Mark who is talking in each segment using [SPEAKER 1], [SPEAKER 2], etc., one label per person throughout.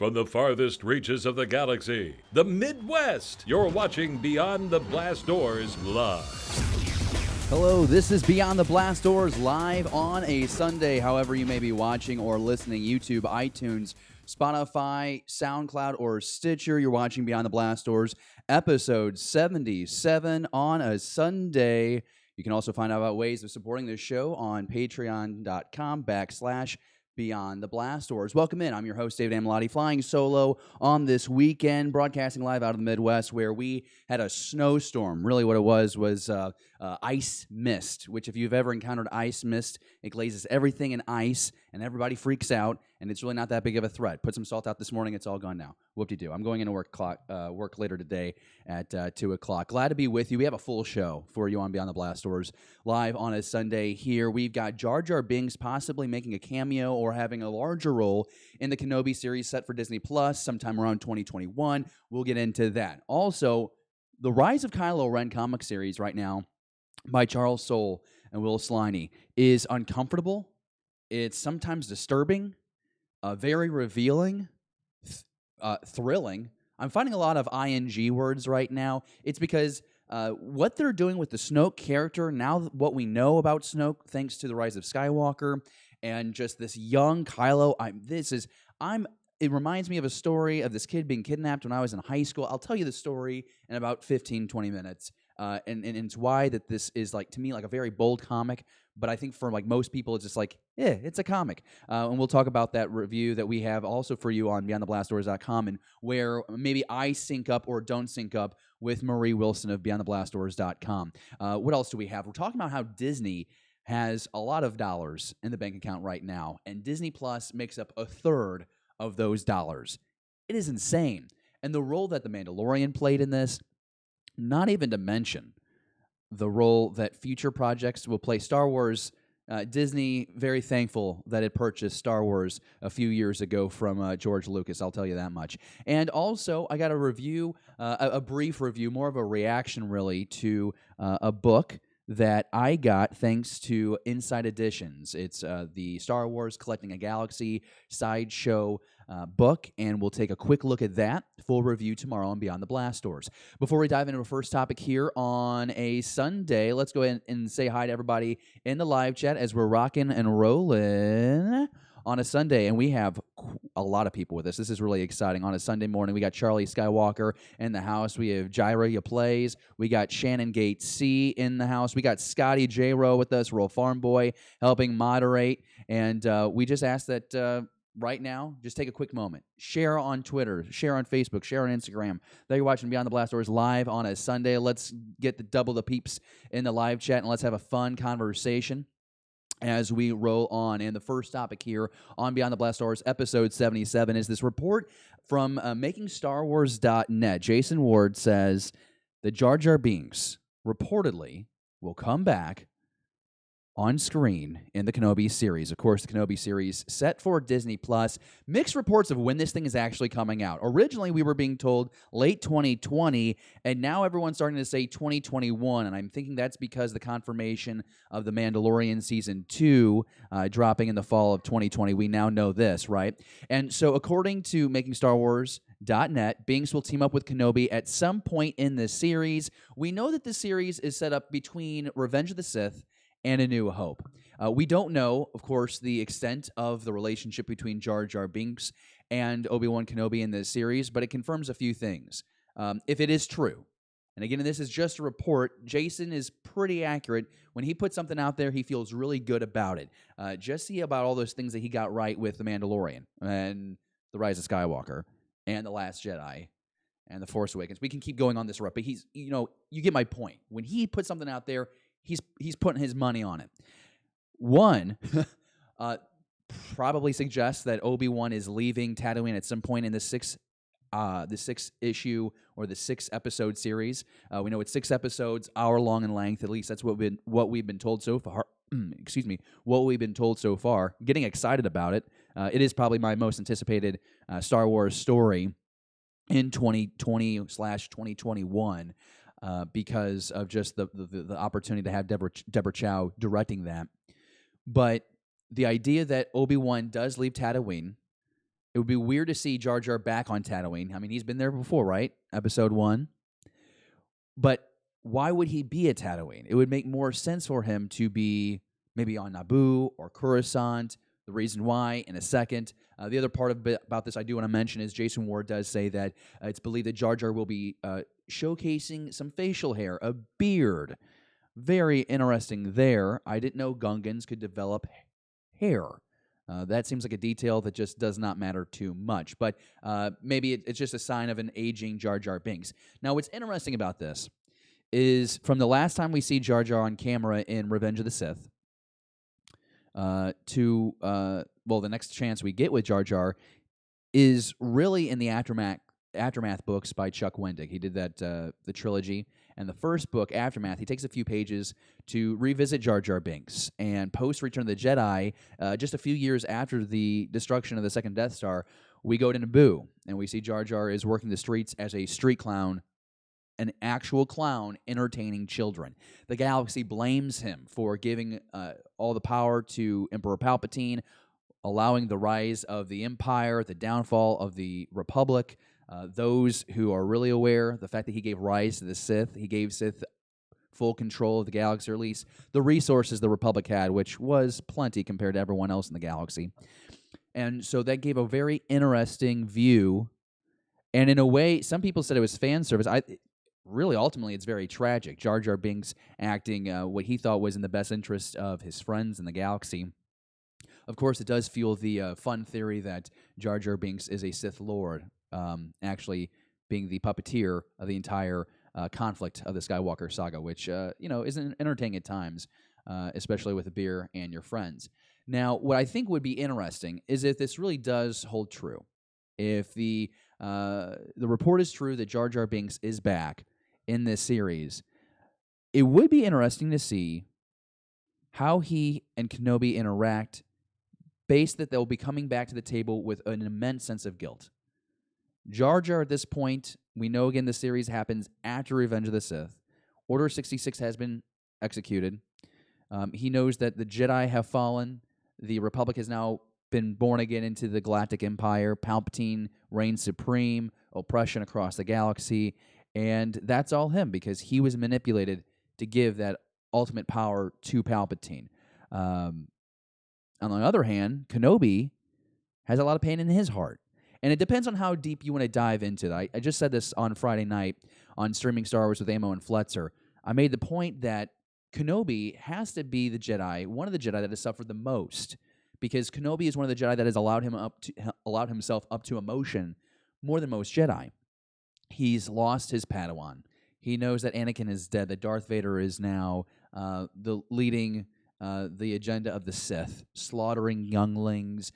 [SPEAKER 1] From the farthest reaches of the galaxy, the Midwest, you're watching Beyond the Blast Doors live.
[SPEAKER 2] Hello, this is Beyond the Blast Doors live on a Sunday, however you may be watching or listening, YouTube, iTunes, Spotify, SoundCloud, or Stitcher. You're watching Beyond the Blast Doors, episode 77 on a Sunday. You can also find out about ways of supporting this show on patreon.com/Beyond the Blast Doors. Welcome in. I'm your host, David Amalotti, flying solo on this weekend, broadcasting live out of the Midwest, where we had a snowstorm. Really what it was ice mist, which if you've ever encountered ice mist, it glazes everything in ice, and everybody freaks out, and it's really not that big of a threat. Put some salt out this morning. It's all gone now. Whoop-de-doo. I'm going into work later today at 2 o'clock. Glad to be with you. We have a full show for you on Beyond the Blast Doors live on a Sunday here. We've got Jar Jar Binks possibly making a cameo or having a larger role in the Kenobi series set for Disney Plus sometime around 2021. We'll get into that. Also, the Rise of Kylo Ren comic series right now by Charles Soule and Will Sliney is uncomfortable. It's sometimes disturbing, very revealing, thrilling. I'm finding a lot of ing words right now. It's because what they're doing with the Snoke character, now what we know about Snoke, thanks to the Rise of Skywalker, and just this young Kylo, it reminds me of a story of this kid being kidnapped when I was in high school. I'll tell you the story in about 15, 20 minutes. And it's why that this is, like, to me, like a very bold comic. But I think for like most people, it's just like, it's a comic. And we'll talk about that review that we have also for you on BeyondTheBlastDoors.com, and where maybe I sync up or don't sync up with Marie Wilson of BeyondTheBlastDoors.com. What else do we have? We're talking about how Disney has a lot of dollars in the bank account right now, and Disney Plus makes up a third of those dollars. It is insane. And the role that The Mandalorian played in this, not even to mention the role that future projects will play. Star Wars, Disney, very thankful that it purchased Star Wars a few years ago from George Lucas, I'll tell you that much. And also, I got a review, a brief review, more of a reaction really, to a book that I got thanks to Inside Editions. It's the Star Wars Collecting a Galaxy sideshow book, and we'll take a quick look at that. Full review tomorrow on Beyond the Blast Doors. Before we dive into our first topic here on a Sunday, let's go ahead and say hi to everybody in the live chat as we're rocking and rolling on a Sunday, and we have a lot of people with us. This is really exciting. On a Sunday morning, we got Charlie Skywalker in the house. We have Jaira Ya Plays. We got Shannon Gate C in the house. We got Scotty J. Rowe with us, Rural Farm Boy, helping moderate. And we just ask that right now, just take a quick moment. Share on Twitter, share on Facebook, share on Instagram. There you're watching Beyond the Blast Doors live on a Sunday. Let's get the double the peeps in the live chat, and let's have a fun conversation as we roll on. And the first topic here on Beyond the Blast Doors, episode 77, is this report from MakingStarWars.net. Jason Ward says that Jar Jar Binks reportedly will come back on screen in the Kenobi series. Of course, the Kenobi series set for Disney Plus. Mixed reports of when this thing is actually coming out. Originally, we were being told late 2020, and now everyone's starting to say 2021, and I'm thinking that's because the confirmation of The Mandalorian Season 2 dropping in the fall of 2020. We now know this, right? And so according to MakingStarWars.net, Binks will team up with Kenobi at some point in this series. We know that the series is set up between Revenge of the Sith and A New Hope. We don't know, of course, the extent of the relationship between Jar Jar Binks and Obi-Wan Kenobi in this series, but it confirms a few things. If it is true, and again, this is just a report, Jason is pretty accurate. When he puts something out there, he feels really good about it. Just see about all those things that he got right with The Mandalorian and The Rise of Skywalker and The Last Jedi and The Force Awakens. We can keep going on this route, but he's, you get my point. When he puts something out there, he's putting his money on it. One, probably suggests that Obi-Wan is leaving Tatooine at some point in the sixth issue or the 6-episode series. We know it's 6 episodes, hour long in length. At least that's what we've been told so far. Excuse me, what we've been told so far. Getting excited about it. It is probably my most anticipated Star Wars story in 2020/2021. Because of just the opportunity to have Deborah Chow directing that. But the idea that Obi-Wan does leave Tatooine It would be weird to see Jar Jar back on Tatooine. I mean, he's been there before, right? Episode 1. But why would he be at Tatooine? It would make more sense for him to be maybe on Naboo or Coruscant. The reason why, in a second. The other part about this I do want to mention is Jason Ward does say that it's believed that Jar Jar will be showcasing some facial hair, a beard. Very interesting there. I didn't know Gungans could develop hair. That seems like a detail that just does not matter too much. But maybe it's just a sign of an aging Jar Jar Binks. Now, what's interesting about this is from the last time we see Jar Jar on camera in Revenge of the Sith to the next chance we get with Jar Jar is really in the Aftermath books by Chuck Wendig. He did that the trilogy. And the first book, Aftermath, he takes a few pages to revisit Jar Jar Binks. And post Return of the Jedi, just a few years after the destruction of the second Death Star, we go to Naboo, and we see Jar Jar is working the streets as a street clown, an actual clown entertaining children. The galaxy blames him for giving all the power to Emperor Palpatine, allowing the rise of the Empire, the downfall of the Republic. Those who are really aware, the fact that he gave rise to the Sith, he gave Sith full control of the galaxy, or at least the resources the Republic had, which was plenty compared to everyone else in the galaxy. And so that gave a very interesting view. And in a way, some people said it was fan service. Really, ultimately, it's very tragic. Jar Jar Binks acting what he thought was in the best interest of his friends in the galaxy. Of course, it does fuel the fun theory that Jar Jar Binks is a Sith Lord, actually being the puppeteer of the entire conflict of the Skywalker saga, which is entertaining at times, especially with a beer and your friends. Now, what I think would be interesting is if this really does hold true. If the report is true that Jar Jar Binks is back in this series, it would be interesting to see how he and Kenobi interact, based that they'll be coming back to the table with an immense sense of guilt. Jar Jar at this point, we know again the series happens after Revenge of the Sith. Order 66 has been executed. He knows that the Jedi have fallen. The Republic has now been born again into the Galactic Empire. Palpatine reigns supreme, oppression across the galaxy. And that's all him, because he was manipulated to give that ultimate power to Palpatine. On the other hand, Kenobi has a lot of pain in his heart. And it depends on how deep you want to dive into that. I just said this on Friday night on Streaming Star Wars with Amo and Fletzer. I made the point that Kenobi has to be the Jedi, one of the Jedi that has suffered the most, because Kenobi is one of the Jedi that has allowed himself up to emotion more than most Jedi. He's lost his Padawan. He knows that Anakin is dead, that Darth Vader is now leading the agenda of the Sith, slaughtering younglings,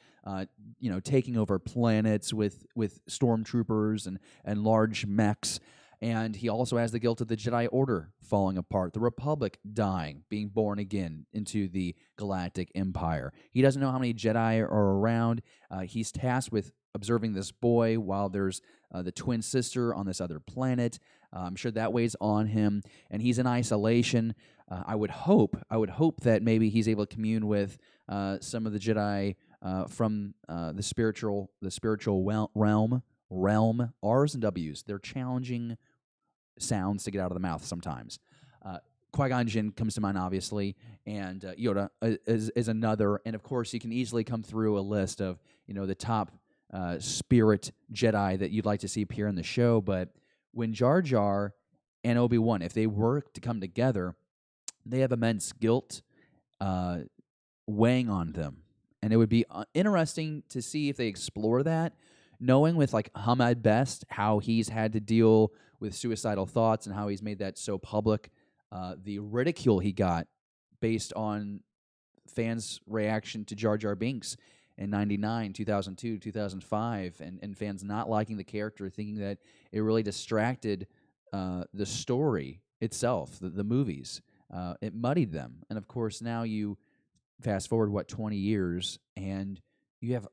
[SPEAKER 2] taking over planets with stormtroopers and large mechs. And he also has the guilt of the Jedi Order falling apart, the Republic dying, being born again into the Galactic Empire. He doesn't know how many Jedi are around. He's tasked with observing this boy while there's the twin sister on this other planet. I'm sure that weighs on him, and he's in isolation. I would hope that maybe he's able to commune with some of the Jedi from the spiritual realm. R's and W's. They're challenging sounds to get out of the mouth sometimes. Qui-Gon Jinn comes to mind, obviously, and Yoda is another. And of course, you can easily come through a list of the top spirit Jedi that you'd like to see appear in the show. But when Jar Jar and Obi-Wan, if they were to come together, they have immense guilt weighing on them. And it would be interesting to see if they explore that, knowing with like Ahmed Best, how he's had to deal with suicidal thoughts and how he's made that so public, the ridicule he got based on fans' reaction to Jar Jar Binks in 99, 2002, 2005, and fans not liking the character, thinking that it really distracted the story itself, the movies. It muddied them. And of course, now you fast forward, 20 years, and you have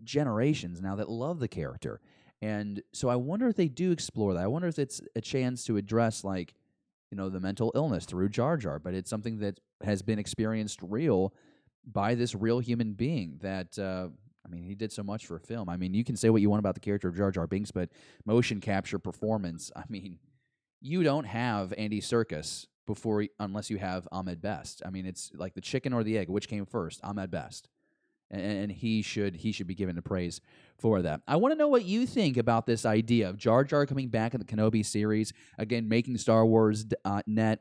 [SPEAKER 2] generations now that love the character. And so I wonder if they do explore that. I wonder if it's a chance to address, the mental illness through Jar Jar, but it's something that has been experienced real by this real human being that I mean, he did so much for film. I mean, you can say what you want about the character of Jar Jar Binks, but motion capture performance, I mean, you don't have Andy Serkis unless you have Ahmed Best. I mean, it's like the chicken or the egg. Which came first? Ahmed Best. And he should be given the praise for that. I want to know what you think about this idea of Jar Jar coming back in the Kenobi series, again, making Star Wars Net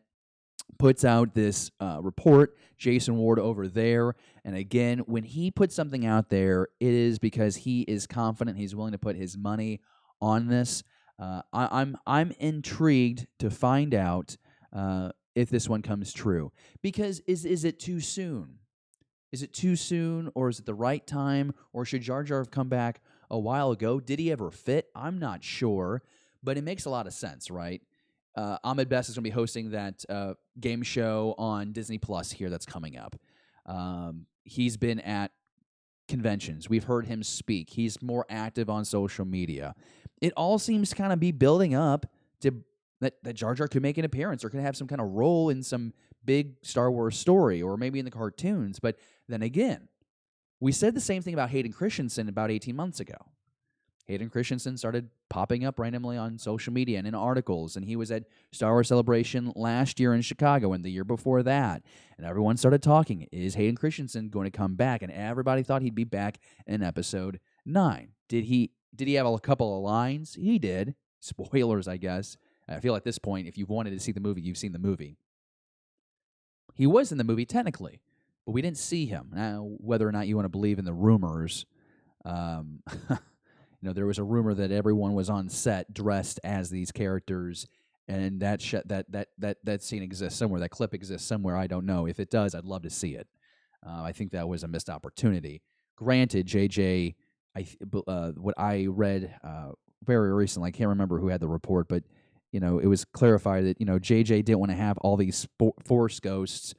[SPEAKER 2] puts out this report, Jason Ward over there, and again, when he puts something out there, it is because he is confident, he's willing to put his money on this. I'm intrigued to find out if this one comes true, because is it too soon? Is it too soon, or is it the right time, or should Jar Jar have come back a while ago? Did he ever fit? I'm not sure, but it makes a lot of sense, right? Ahmed Best is going to be hosting that game show on Disney Plus here that's coming up. He's been at conventions. We've heard him speak. He's more active on social media. It all seems to kind of be building up to that Jar Jar could make an appearance or could have some kind of role in some big Star Wars story or maybe in the cartoons. But then again, we said the same thing about Hayden Christensen about 18 months ago. Hayden Christensen started popping up randomly on social media and in articles, and he was at Star Wars Celebration last year in Chicago and the year before that, and everyone started talking, is Hayden Christensen going to come back? And everybody thought he'd be back in Episode 9. Did he have a couple of lines? He did. Spoilers, I guess. I feel at this point, if you've wanted to see the movie, you've seen the movie. He was in the movie technically, but we didn't see him. Now, whether or not you want to believe in the rumors, there was a rumor that everyone was on set dressed as these characters, and that scene exists somewhere. That clip exists somewhere. I don't know. If it does, I'd love to see it. I think that was a missed opportunity. Granted, JJ, what I read very recently, I can't remember who had the report, but it was clarified that JJ didn't want to have all these Force ghosts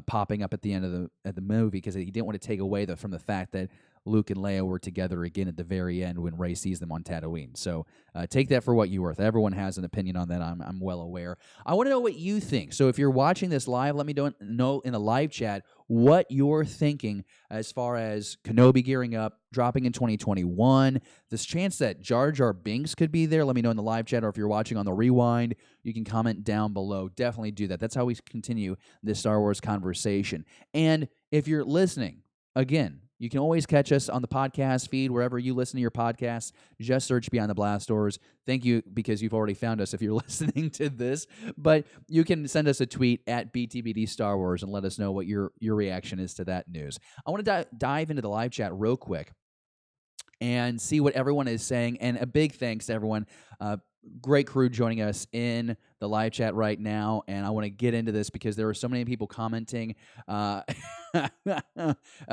[SPEAKER 2] popping up at the end of the movie because he didn't want to take away from the fact that Luke and Leia were together again at the very end when Rey sees them on Tatooine. So take that for what you're worth. Everyone has an opinion on that. I'm well aware. I want to know what you think. So if you're watching this live, let me know in a live chat what you're thinking as far as Kenobi gearing up, dropping in 2021. This chance that Jar Jar Binks could be there, let me know in the live chat, or if you're watching on the rewind, you can comment down below. Definitely do that. That's how we continue this Star Wars conversation. And if you're listening, again, you can always catch us on the podcast feed, wherever you listen to your podcasts. Just search Beyond the Blast Doors. Thank you, because you've already found us if you're listening to this. But you can send us a tweet at BTBD Star Wars and let us know what your reaction is to that news. I want to dive into the live chat real quick and see what everyone is saying. And a big thanks to everyone. Great crew joining us in the live chat right now, and I want to get into this because there are so many people commenting. Charlie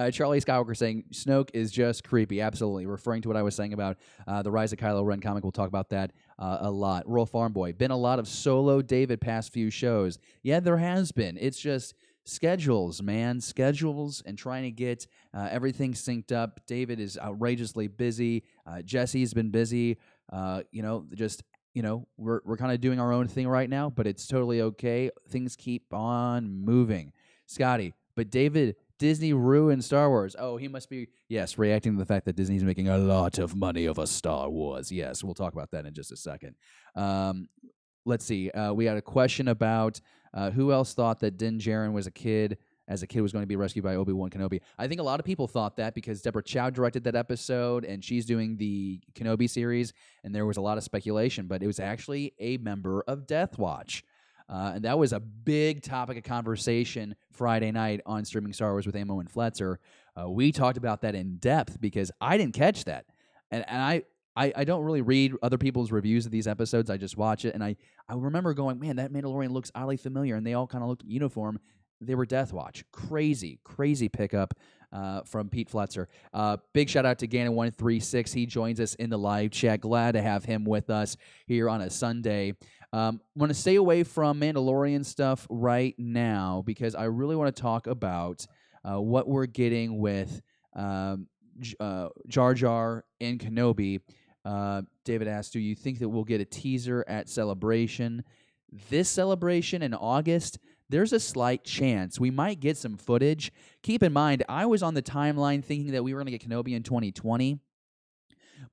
[SPEAKER 2] Skywalker saying Snoke is just creepy. Absolutely, referring to what I was saying about the Rise of Kylo Ren comic. We'll talk about that a lot. Rural Farm Boy, been a lot of solo David past few shows. Yeah, there has been. It's just schedules, man, schedules, and trying to get everything synced up. David is outrageously busy. Jesse's been busy. We're kind of doing our own thing right now, but it's totally okay. Things keep on moving. Scotty, but David, Disney ruined Star Wars. Oh, he must be, yes, reacting to the fact that Disney's making a lot of money of a Star Wars. Yes, we'll talk about that in just a second. Let's see. We had a question about who else thought that Din Djarin was as a kid was going to be rescued by Obi-Wan Kenobi. I think a lot of people thought that because Deborah Chow directed that episode, and she's doing the Kenobi series, and there was a lot of speculation, but it was actually a member of Death Watch. And that was a big topic of conversation Friday night on Streaming Star Wars with Amo and Fletzer. We talked about that in depth because I didn't catch that. And I don't really read other people's reviews of these episodes. I just watch it, and I remember going, man, that Mandalorian looks oddly familiar, and they all kind of looked uniform. They were Death Watch. Crazy pickup from Pete Fletzer. Big shout out to Gannon136. He joins us in the live chat. Glad to have him with us here on a Sunday. Want to stay away from Mandalorian stuff right now because I really want to talk about what we're getting with Jar Jar and Kenobi. David asked, do you think that we'll get a teaser at Celebration? This Celebration in August? there's a slight chance we might get some footage. Keep in mind, I was on the timeline thinking that we were going to get Kenobi in 2020,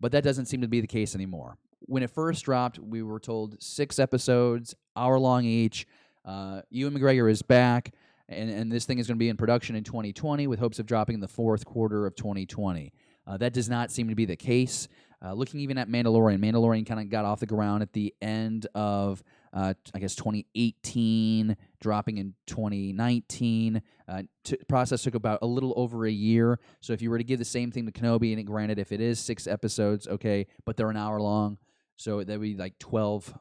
[SPEAKER 2] but that doesn't seem to be the case anymore. When it first dropped, we were told 6 episodes, hour long each. Ewan McGregor is back, and this thing is going to be in production in 2020 with hopes of dropping in the fourth quarter of 2020. That does not seem to be the case. Looking even at Mandalorian kind of got off the ground at the end of, I guess, 2018, dropping in 2019. Process took about a little over a year. So if you were to give the same thing to Kenobi, and granted, if it is 6 episodes, okay, but they're an hour long, so that would be like 12,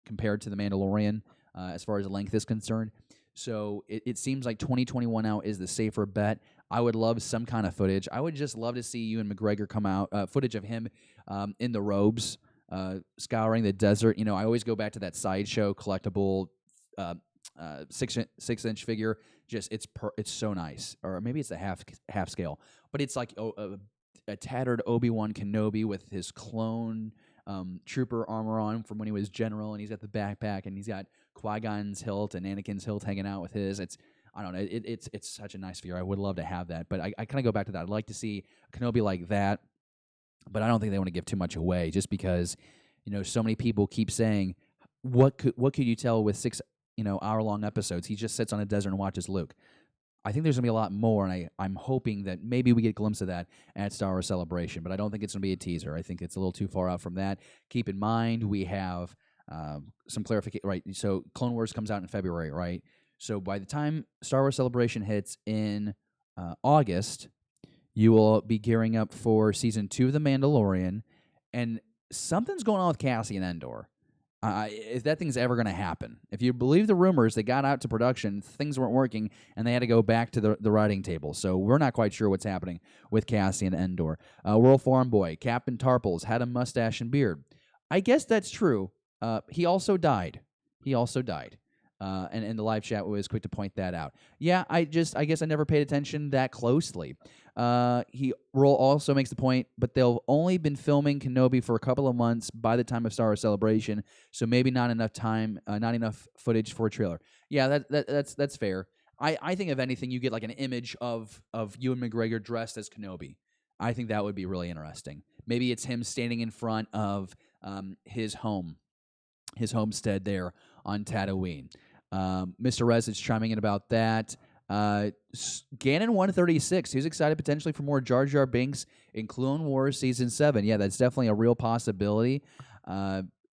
[SPEAKER 2] compared to the Mandalorian as far as length is concerned. So it seems like 2021 now is the safer bet. I would love some kind of footage. I would just love to see Ewan McGregor come out, footage of him in the robes, scouring the desert. I always go back to that Sideshow collectible 6-inch figure. Just it's so nice. Or maybe it's a half scale, but it's like a tattered Obi-Wan Kenobi with his clone trooper armor on from when he was general, and he's got the backpack, and he's got Qui-Gon's hilt and Anakin's hilt hanging out with his. I don't know. It's such a nice figure. I would love to have that, but I kind of go back to that. I'd like to see Kenobi like that, but I don't think they want to give too much away, just because so many people keep saying, what could you tell with 6 hour long episodes? He just sits on a desert and watches Luke. I think there's going to be a lot more, and I'm hoping that maybe we get a glimpse of that at Star Wars Celebration, but I don't think it's going to be a teaser. I think it's a little too far out from that. Keep in mind, we have some clarification, right? So Clone Wars comes out in February, right? So by the time Star Wars Celebration hits in August, you will be gearing up for Season 2 of The Mandalorian, and something's going on with Cassian Andor. If that thing's ever going to happen. If you believe the rumors, they got out to production, things weren't working, and they had to go back to the writing table. So we're not quite sure what's happening with Cassian Andor. World Farm Boy, Captain Tarples, had a mustache and beard. I guess that's true. He also died. And the live chat was quick to point that out. Yeah, I guess I never paid attention that closely. Roll also makes the point, but they've only been filming Kenobi for a couple of months by the time of Star Wars Celebration, so maybe not enough time, not enough footage for a trailer. Yeah, that's fair. I think if anything, you get like an image of Ewan McGregor dressed as Kenobi. I think that would be really interesting. Maybe it's him standing in front of his homestead there on Tatooine. Mr. Rez is chiming in about that. Ganon 136, he's excited potentially for more Jar Jar Binks in Clone Wars Season 7. Yeah, that's definitely a real possibility.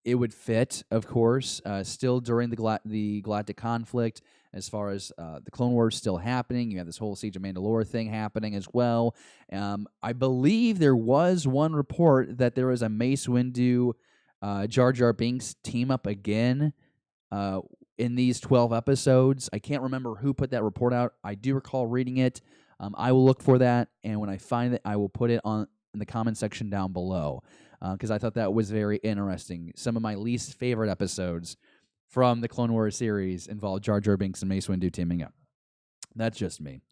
[SPEAKER 2] It would fit, of course, still during the Galactic conflict, as far as the Clone Wars still happening. You have this whole Siege of Mandalore thing happening as well. I believe there was one report that there was a Mace Windu Jar Jar Binks team up again in these 12 episodes. I can't remember who put that report out. I do recall reading it. I will look for that, and when I find it, I will put it in the comment section down below, because I thought that was very interesting. Some of my least favorite episodes from the Clone Wars series involved Jar Jar Binks and Mace Windu teaming up. That's just me.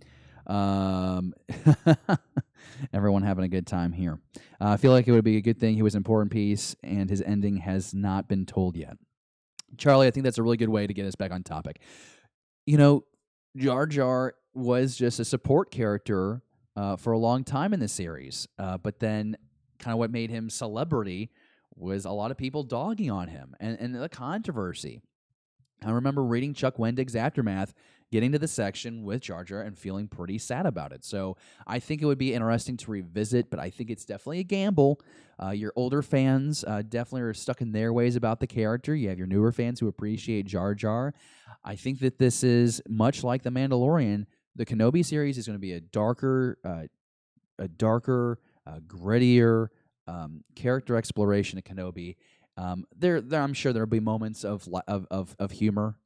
[SPEAKER 2] Everyone having a good time here. I feel like it would be a good thing he was an important piece, and his ending has not been told yet. Charlie, I think that's a really good way to get us back on topic. Jar Jar was just a support character for a long time in the series, but then kind of what made him celebrity was a lot of people dogging on him and the controversy. I remember reading Chuck Wendig's Aftermath, getting to the section with Jar Jar and feeling pretty sad about it. So I think it would be interesting to revisit, but I think it's definitely a gamble. Your older fans definitely are stuck in their ways about the character. You have your newer fans who appreciate Jar Jar. I think that this is much like The Mandalorian. The Kenobi series is going to be a darker, grittier character exploration of Kenobi. There, I'm sure there'll be moments of humor.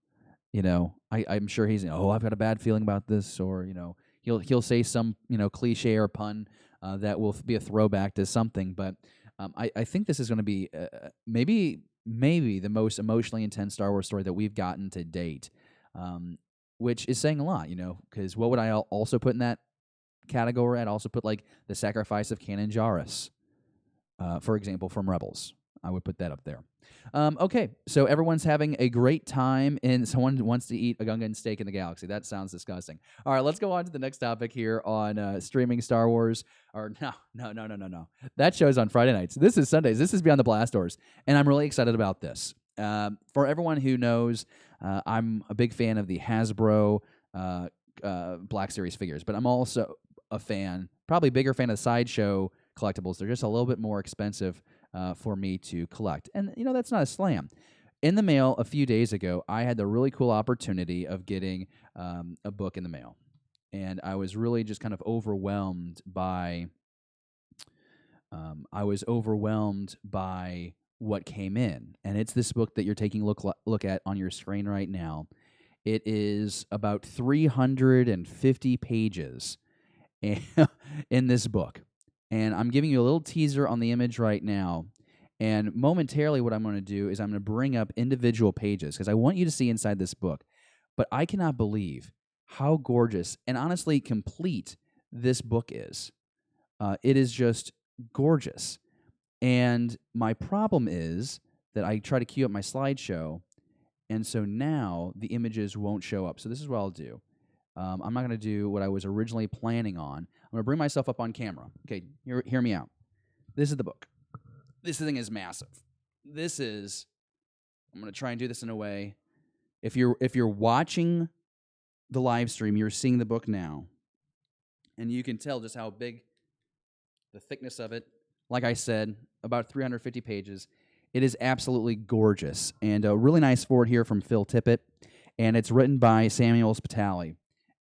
[SPEAKER 2] I'm sure he's, I've got a bad feeling about this, or he'll say some cliche or pun that will be a throwback to something. But I think this is going to be maybe the most emotionally intense Star Wars story that we've gotten to date, which is saying a lot. Because what would I also put in that category? I'd also put like the sacrifice of Kanan Jarrus, for example, from Rebels. I would put that up there. Okay, so everyone's having a great time, and someone wants to eat a Gungan steak in the galaxy. That sounds disgusting. All right, let's go on to the next topic here on streaming Star Wars. Or no. That show's on Friday nights. This is Sundays. This is Beyond the Blast Doors, and I'm really excited about this. For everyone who knows, I'm a big fan of the Hasbro Black Series figures, but I'm also a fan, probably bigger fan of Sideshow collectibles. They're just a little bit more expensive for me to collect. And, that's not a slam. In the mail a few days ago, I had the really cool opportunity of getting a book in the mail. And I was really just kind of overwhelmed by what came in. And it's this book that you're taking a look at on your screen right now. It is about 350 pages in this book. And I'm giving you a little teaser on the image right now. And momentarily what I'm going to do is I'm going to bring up individual pages because I want you to see inside this book. But I cannot believe how gorgeous and honestly complete this book is. It is just gorgeous. And my problem is that I try to queue up my slideshow, and so now the images won't show up. So this is what I'll do. I'm not going to do what I was originally planning on. I'm going to bring myself up on camera. Okay, hear me out. This is the book. This thing is massive. I'm going to try and do this in a way. If you're watching the live stream, you're seeing the book now, and you can tell just how big the thickness of it. Like I said, about 350 pages. It is absolutely gorgeous, and a really nice forward here from Phil Tippett, and it's written by Samuel Spitali.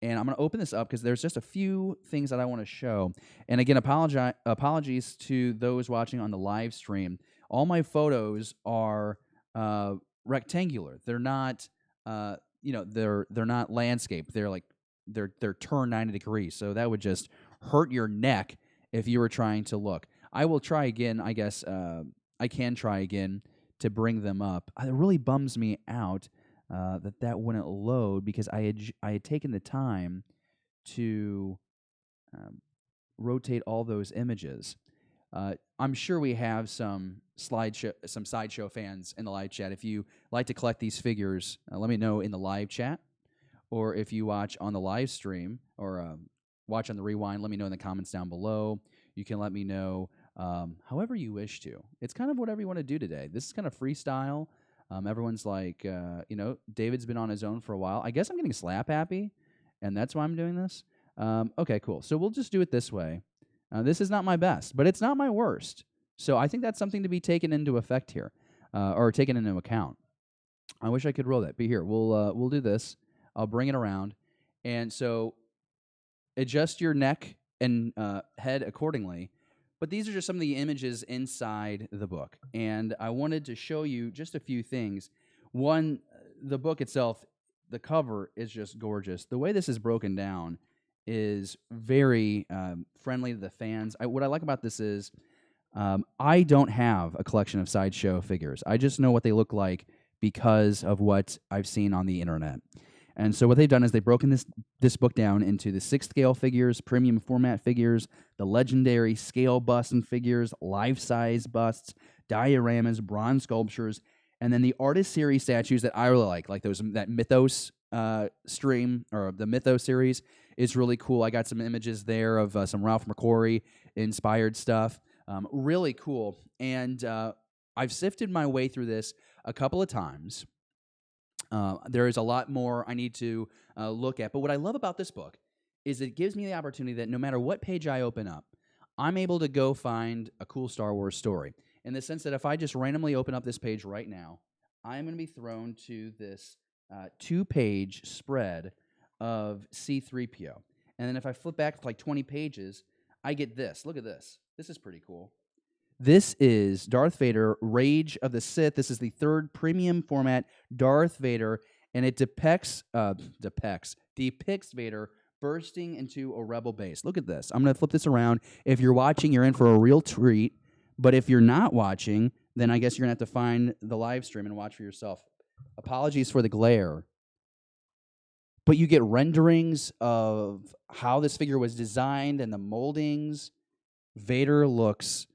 [SPEAKER 2] And I'm going to open this up because there's just a few things that I want to show. And again, apologies to those watching on the live stream. All my photos are rectangular. They're not, they're not landscape. They're turned 90 degrees. So that would just hurt your neck if you were trying to look. I will try again. I guess I can try again to bring them up. It really bums me out that wouldn't load because I had taken the time to rotate all those images. I'm sure we have some sideshow fans in the live chat. If you like to collect these figures, let me know in the live chat, or if you watch on the live stream or watch on the rewind, let me know in the comments down below. You can let me know however you wish to. It's kind of whatever you want to do today. This is kind of freestyle. Everyone's like, David's been on his own for a while. I guess I'm getting slap happy, and that's why I'm doing this. Okay, cool. So we'll just do it this way. This is not my best, but it's not my worst. So I think that's something to be taken into effect here, or taken into account. I wish I could roll that, but here, we'll do this. I'll bring it around. And so adjust your neck and head accordingly. But these are just some of the images inside the book. And I wanted to show you just a few things. One, the book itself, the cover is just gorgeous. The way this is broken down is very friendly to the fans. What I like about this is I don't have a collection of Sideshow figures. I just know what they look like because of what I've seen on the internet. And so what they've done is they've broken this book down into the 6th scale figures, premium format figures, the legendary scale busts and figures, life-size busts, dioramas, bronze sculptures, and then the artist series statues that I really like that Mythos stream, or the Mythos series is really cool. I got some images there of some Ralph McQuarrie inspired stuff. Really cool. And I've sifted my way through this a couple of times. There is a lot more I need to look at. But what I love about this book is it gives me the opportunity that no matter what page I open up, I'm able to go find a cool Star Wars story. In the sense that if I just randomly open up this page right now, I'm going to be thrown to this 2-page spread of C-3PO. And then if I flip back to like 20 pages, I get this. Look at this. This is pretty cool. This is Darth Vader, Rage of the Sith. This is the 3rd premium format Darth Vader, and it depicts Vader bursting into a rebel base. Look at this. I'm going to flip this around. If you're watching, you're in for a real treat. But if you're not watching, then I guess you're going to have to find the live stream and watch for yourself. Apologies for the glare. But you get renderings of how this figure was designed and the moldings. Vader looks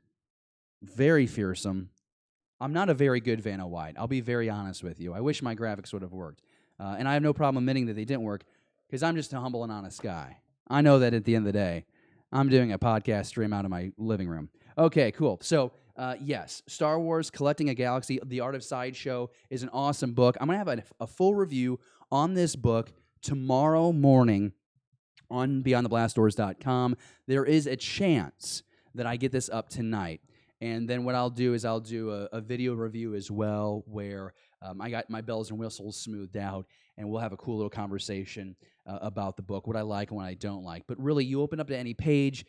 [SPEAKER 2] very fearsome, I'm not a very good Vanna White. I'll be very honest with you. I wish my graphics would have worked. And I have no problem admitting that they didn't work because I'm just a humble and honest guy. I know that at the end of the day, I'm doing a podcast stream out of my living room. Okay, cool. So, yes, Star Wars Collecting a Galaxy, The Art of Sideshow is an awesome book. I'm going to have a full review on this book tomorrow morning on beyondtheblastdoors.com. There is a chance that I get this up tonight. And then what I'll do is I'll do a video review as well where I got my bells and whistles smoothed out, and we'll have a cool little conversation about the book, what I like and what I don't like. But really, you open up to any page,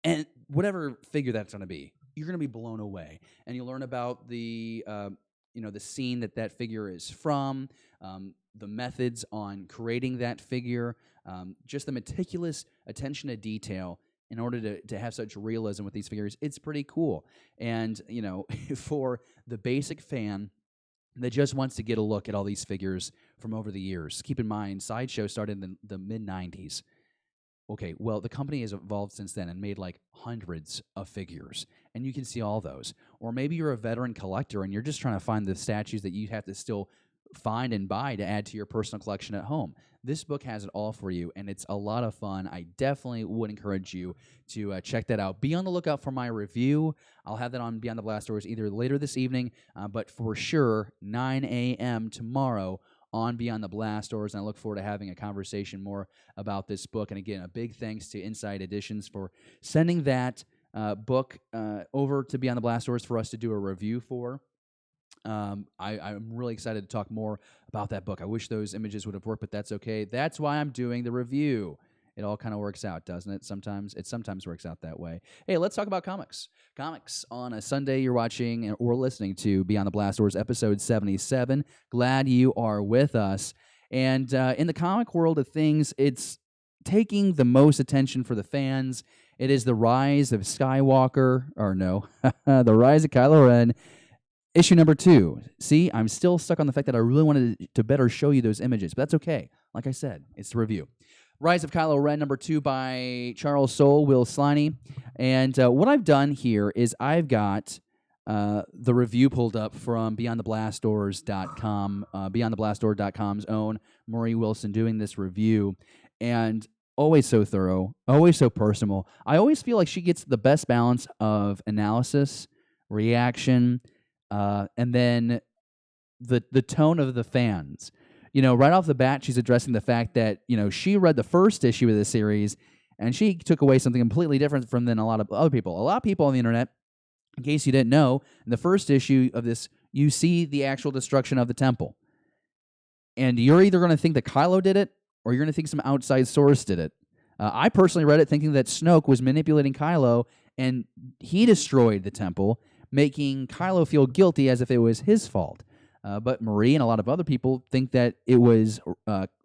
[SPEAKER 2] and whatever figure that's going to be, you're going to be blown away. And you'll learn about the scene that figure is from, the methods on creating that figure, just the meticulous attention to detail in order to have such realism with these figures. It's pretty cool. And, for the basic fan that just wants to get a look at all these figures from over the years, keep in mind, Sideshow started in the mid-'90s. Okay, well, the company has evolved since then and made like hundreds of figures, and you can see all those. Or maybe you're a veteran collector and you're just trying to find the statues that you have to still find and buy to add to your personal collection at home. This book has it all for you, and it's a lot of fun. I definitely would encourage you to check that out. Be on the lookout for my review. I'll have that on Beyond the Blast Doors either later this evening, but for sure, 9 a.m. tomorrow on Beyond the Blast Doors, and I look forward to having a conversation more about this book. And again, a big thanks to Inside Editions for sending that book over to Beyond the Blast Doors for us to do a review for. I'm really excited to talk more about that book. I wish those images would have worked, but that's okay. That's why I'm doing the review. It all kind of works out, doesn't it? It sometimes works out that way. Hey, let's talk about comics. Comics on a Sunday. You're watching or listening to Beyond the Blast Doors, episode 77. Glad you are with us. And in the comic world of things, it's taking the most attention for the fans. It is the rise of Skywalker, or no, the rise of Kylo Ren. Issue number 2. See, I'm still stuck on the fact that I really wanted to better show you those images, but that's okay. Like I said, it's the review. Rise of Kylo Ren, number 2 by Charles Soule, Will Sliney. And what I've done here is I've got the review pulled up from beyondtheblastdoors.com, beyondtheblastdoor.com's own Maury Wilson doing this review. And always so thorough, always so personal. I always feel like she gets the best balance of analysis, reaction, and then the tone of the fans. Right off the bat, she's addressing the fact that, she read the first issue of the series, and she took away something completely different than a lot of other people. A lot of people on the internet, in case you didn't know, in the first issue of this, you see the actual destruction of the temple. And you're either going to think that Kylo did it, or you're going to think some outside source did it. I personally read it thinking that Snoke was manipulating Kylo, and he destroyed the temple, making Kylo feel guilty as if it was his fault. But Marie and a lot of other people think that it was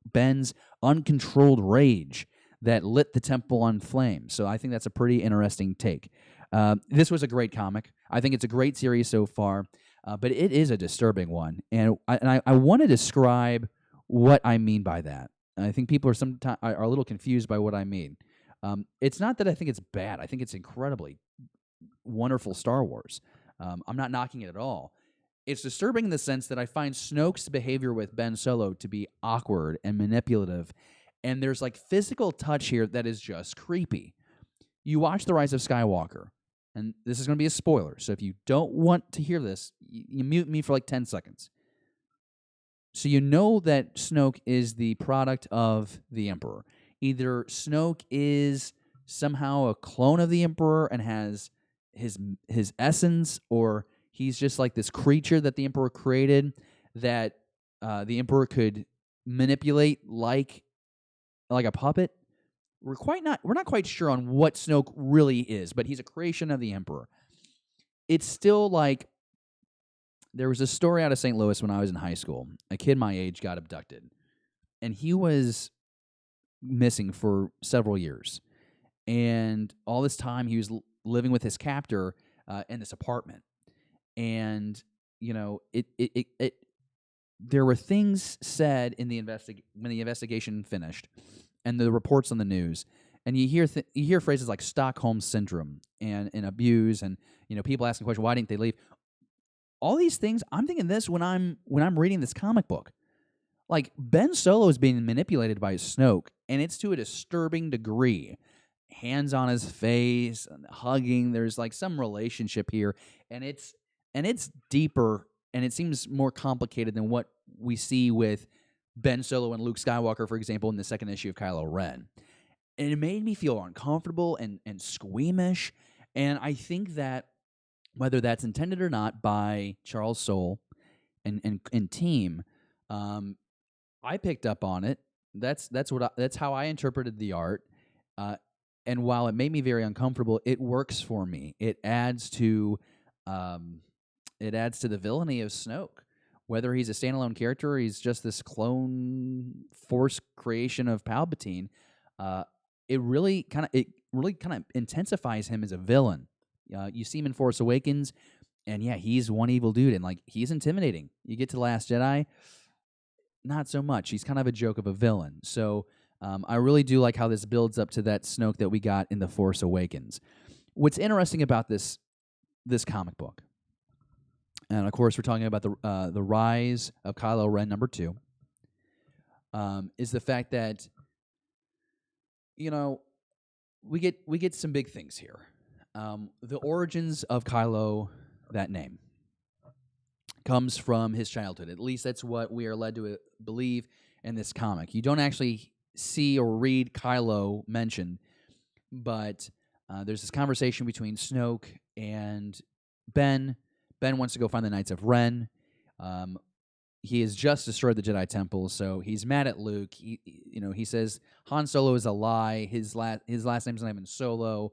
[SPEAKER 2] Ben's uncontrolled rage that lit the temple on flame. So I think that's a pretty interesting take. This was a great comic. I think it's a great series so far, but it is a disturbing one. And I want to describe what I mean by that. I think people are a little confused by what I mean. It's not that I think it's bad. I think it's incredibly wonderful Star Wars. I'm not knocking it at all. It's disturbing in the sense that I find Snoke's behavior with Ben Solo to be awkward and manipulative, and there's like physical touch here that is just creepy. You watch The Rise of Skywalker, and this is going to be a spoiler, so if you don't want to hear this, you mute me for like 10 seconds. So you know that Snoke is the product of the Emperor. Either Snoke is somehow a clone of the Emperor and has his essence, or he's just like this creature that the Emperor created that the Emperor could manipulate like a puppet. We're not quite sure on what Snoke really is, but he's a creation of the Emperor. It's still like there was a story out of St. Louis when I was in high school. A kid my age got abducted, and he was missing for several years. And all this time, he was living with his captor in this apartment. And there were things said in the when the investigation finished, and the reports on the news, and you hear phrases like Stockholm syndrome and abuse, and people asking questions, why didn't they leave? all these things, I'm thinking this when I'm reading this comic book. Like, Ben Solo is being manipulated by Snoke, and it's to a disturbing degree. Hands on his face, and hugging. There's like some relationship here, and it's deeper, and it seems more complicated than what we see with Ben Solo and Luke Skywalker, for example, in the second issue of Kylo Ren. And it made me feel uncomfortable and squeamish. And I think that whether that's intended or not by Charles Soule and team, I picked up on it. That's how I interpreted the art. Uh, and while it made me very uncomfortable, it works for me. It adds to the villainy of Snoke. Whether he's a standalone character or he's just this clone force creation of Palpatine, it really kind of intensifies him as a villain. You see him in Force Awakens, and yeah, he's one evil dude, and like he's intimidating. You get to The Last Jedi, not so much. He's kind of a joke of a villain. So I really do like how this builds up to that Snoke that we got in The Force Awakens. What's interesting about this comic book, and of course we're talking about the rise of Kylo Ren #2, is the fact that we get some big things here. The origins of Kylo, that name, comes from his childhood. At least that's what we are led to believe in this comic. You don't actually see or read Kylo mentioned, but there's this conversation between Snoke and Ben. Ben wants to go find the Knights of Ren. He has just destroyed the Jedi Temple, so he's mad at Luke. He says Han Solo is a lie. His last name's not even Solo,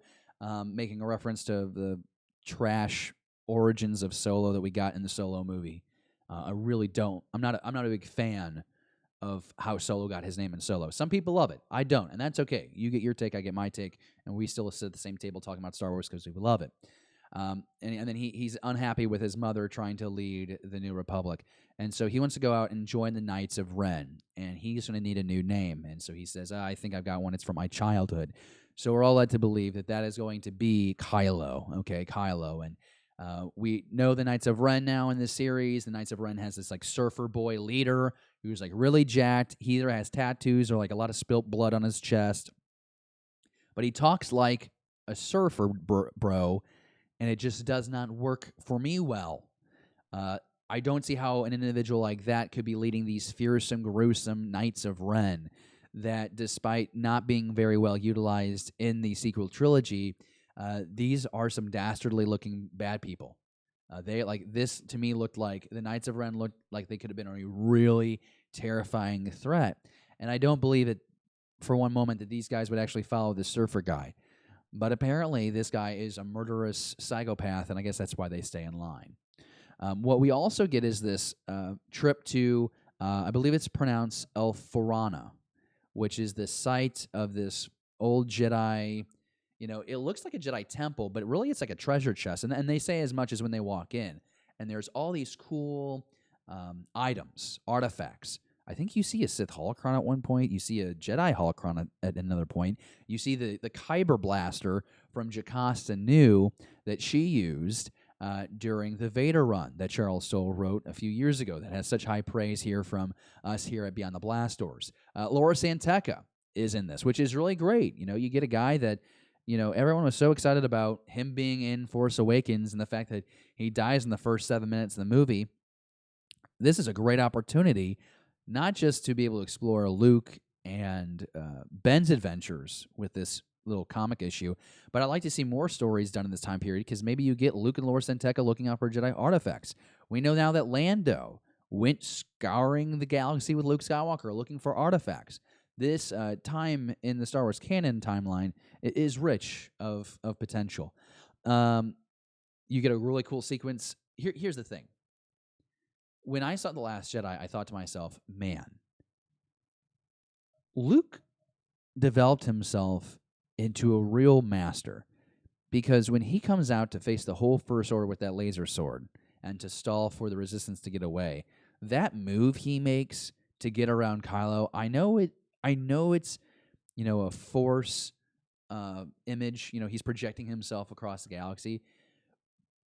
[SPEAKER 2] making a reference to the trash origins of Solo that we got in the Solo movie. I really don't. I'm not a big fan of how Solo got his name in Solo. Some people love it. I don't, and that's okay. You get your take, I get my take, and we still sit at the same table talking about Star Wars because we love it. And then he's unhappy with his mother trying to lead the New Republic. And so he wants to go out and join the Knights of Ren. And he's going to need a new name. And so he says, I think I've got one. It's from my childhood. So we're all led to believe that is going to be Kylo. Okay, Kylo. And we know the Knights of Ren now in this series. The Knights of Ren has this like surfer boy leader who's like really jacked. He either has tattoos or like a lot of spilt blood on his chest. But he talks like a surfer bro. And it just does not work for me well. I don't see how an individual like that could be leading these fearsome, gruesome Knights of Ren that, despite not being very well utilized in the sequel trilogy, these are some dastardly-looking bad people. This to me looked like the Knights of Ren looked like they could have been a really terrifying threat. And I don't believe it for one moment that these guys would actually follow the surfer guy. But apparently this guy is a murderous psychopath, and I guess that's why they stay in line. What we also get is this trip to, I believe it's pronounced El Forana, which is the site of this old Jedi. It looks like a Jedi temple, but really it's like a treasure chest. And they say as much as when they walk in. And there's all these cool items, artifacts. I think you see a Sith holocron at one point. You see a Jedi holocron at another point. You see the Kyber blaster from Jocasta Nu that she used during the Vader run that Charles Soule wrote a few years ago that has such high praise here from us here at Beyond the Blast Doors. Laura Santeca is in this, which is really great. You get a guy that, everyone was so excited about him being in Force Awakens and the fact that he dies in the first 7 minutes of the movie. This is a great opportunity not just to be able to explore Luke and Ben's adventures with this little comic issue, but I'd like to see more stories done in this time period because maybe you get Luke and Laura Santeca looking out for Jedi artifacts. We know now that Lando went scouring the galaxy with Luke Skywalker looking for artifacts. This time in the Star Wars canon timeline is rich of potential. You get a really cool sequence. Here's the thing. When I saw The Last Jedi, I thought to myself, man, Luke developed himself into a real master because when he comes out to face the whole First Order with that laser sword and to stall for the Resistance to get away, that move he makes to get around Kylo, I know it's a Force image. He's projecting himself across the galaxy,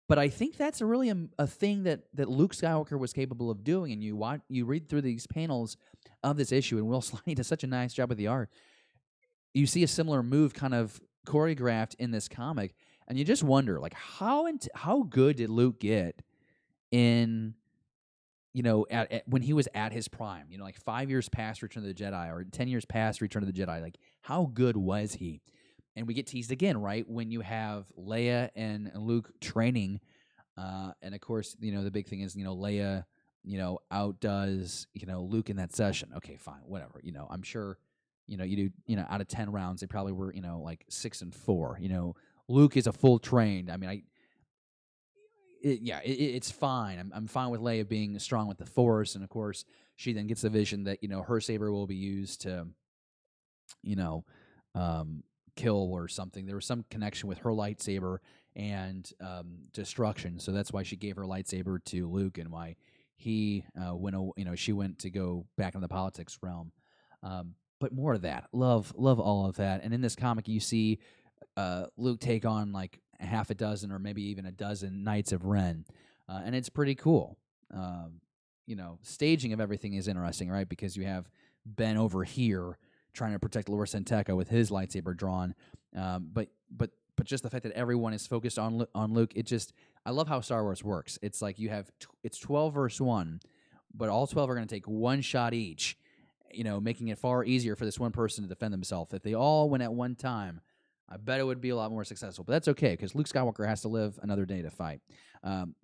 [SPEAKER 2] But I think that's really a thing that Luke Skywalker was capable of doing. And you read through these panels of this issue, and Will Slade does such a nice job with the art. You see a similar move kind of choreographed in this comic, and you just wonder, like, how good did Luke get in, when he was at his prime, like 5 years past Return of the Jedi or 10 years past Return of the Jedi, like how good was he? And we get teased again, right, when you have Leia and Luke training, and of course, the big thing is, Leia, outdoes, Luke in that session. Okay, fine, whatever. I'm sure, you do, out of 10 rounds, they probably were, like 6 and 4. Luke is a full trained. I mean, it's fine. I'm fine with Leia being strong with the Force, and of course, she then gets the vision that her saber will be used to, kill or something. There was some connection with her lightsaber and destruction, so that's why she gave her lightsaber to Luke, and why he she went to go back in the politics realm. But more of that, love all of that. And in this comic, you see Luke take on like half a dozen or maybe even a dozen Knights of Ren, and it's pretty cool. Staging of everything is interesting, right? Because you have Ben over here trying to protect Lor Santeca with his lightsaber drawn, but just the fact that everyone is focused on Luke, I love how Star Wars works. It's like you have it's 12 versus 1, but all 12 are going to take one shot each, making it far easier for this one person to defend themselves. If they all went at one time, I bet it would be a lot more successful. But that's okay, because Luke Skywalker has to live another day to fight. When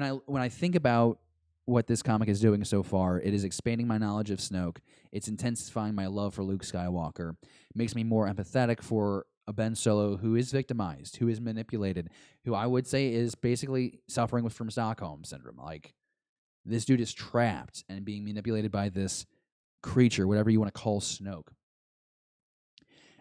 [SPEAKER 2] I think about what this comic is doing so far, it is expanding my knowledge of Snoke. It's intensifying my love for Luke Skywalker. It makes me more empathetic for a Ben Solo who is victimized, who is manipulated, who I would say is basically suffering from Stockholm Syndrome. Like, this dude is trapped and being manipulated by this creature, whatever you want to call Snoke.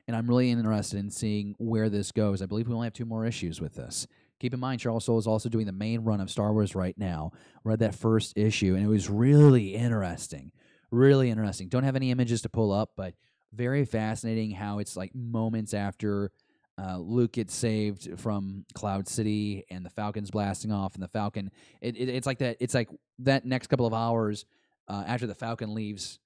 [SPEAKER 2] And I'm really interested in seeing where this goes. I believe we only have 2 more issues with this. Keep in mind, Charles Soule is also doing the main run of Star Wars right now. Read that first issue, and it was really interesting. Really interesting. Don't have any images to pull up, but very fascinating how it's like moments after Luke gets saved from Cloud City and the Falcon's blasting off, and the Falcon, it's like that. It's like that next couple of hours after the Falcon leaves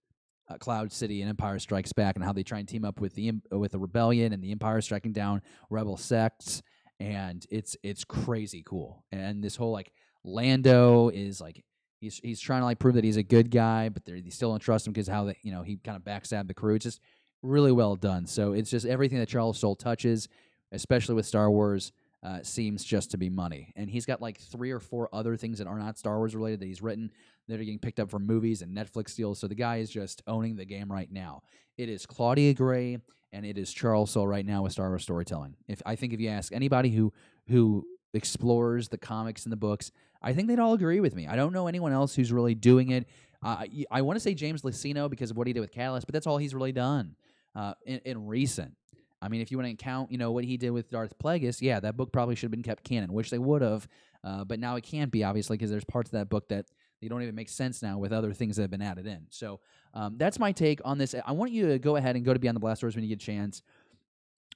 [SPEAKER 2] Cloud City and Empire Strikes Back, and how they try and team up with the Rebellion and the Empire striking down rebel sects, and it's crazy cool. And this whole like Lando is like he's trying to like prove that he's a good guy, but they still don't trust him because how he kind of backstabbed the crew. It's just really well done. So it's just everything that Charles Soule touches, especially with Star Wars, seems just to be money. And he's got like 3 or 4 other things that are not Star Wars related that he's written that are getting picked up for movies and Netflix deals. So the guy is just owning the game right now. It is Claudia Gray and it is Charles Soule right now with Star Wars storytelling. I think if you ask anybody who explores the comics and the books, I think they'd all agree with me. I don't know anyone else who's really doing it. I want to say James Luceno because of what he did with Catalyst, but that's all he's really done in recent. I mean, if you want to count, what he did with Darth Plagueis, yeah, that book probably should have been kept canon. Wish they would have, but now it can't be, obviously, because there's parts of that book that they don't even make sense now with other things that have been added in. So that's my take on this. I want you to go ahead and go to Beyond the Blast Doors when you get a chance.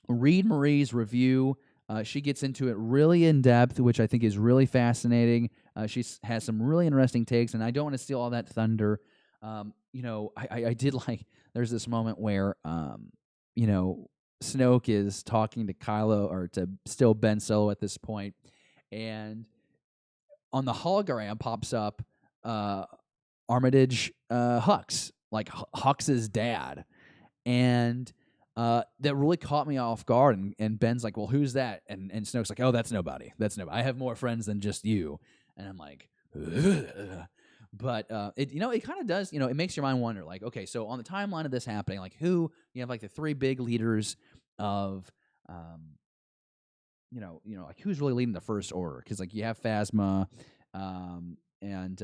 [SPEAKER 2] Read Marie's review. She gets into it really in depth, which I think is really fascinating. She has some really interesting takes, and I don't want to steal all that thunder. I did like, there's this moment where, Snoke is talking to Kylo, or to still Ben Solo at this point, and on the hologram pops up Armitage Hux, like Hux's dad, and that really caught me off guard. And Ben's like, "Well, who's that?" And Snoke's like, "Oh, that's nobody. That's nobody. I have more friends than just you." And I'm like, ugh. But it kind of does. It makes your mind wonder. Like, okay, so on the timeline of this happening, like who you have like the 3 big leaders of, like who's really leading the First Order? Because like you have Phasma, and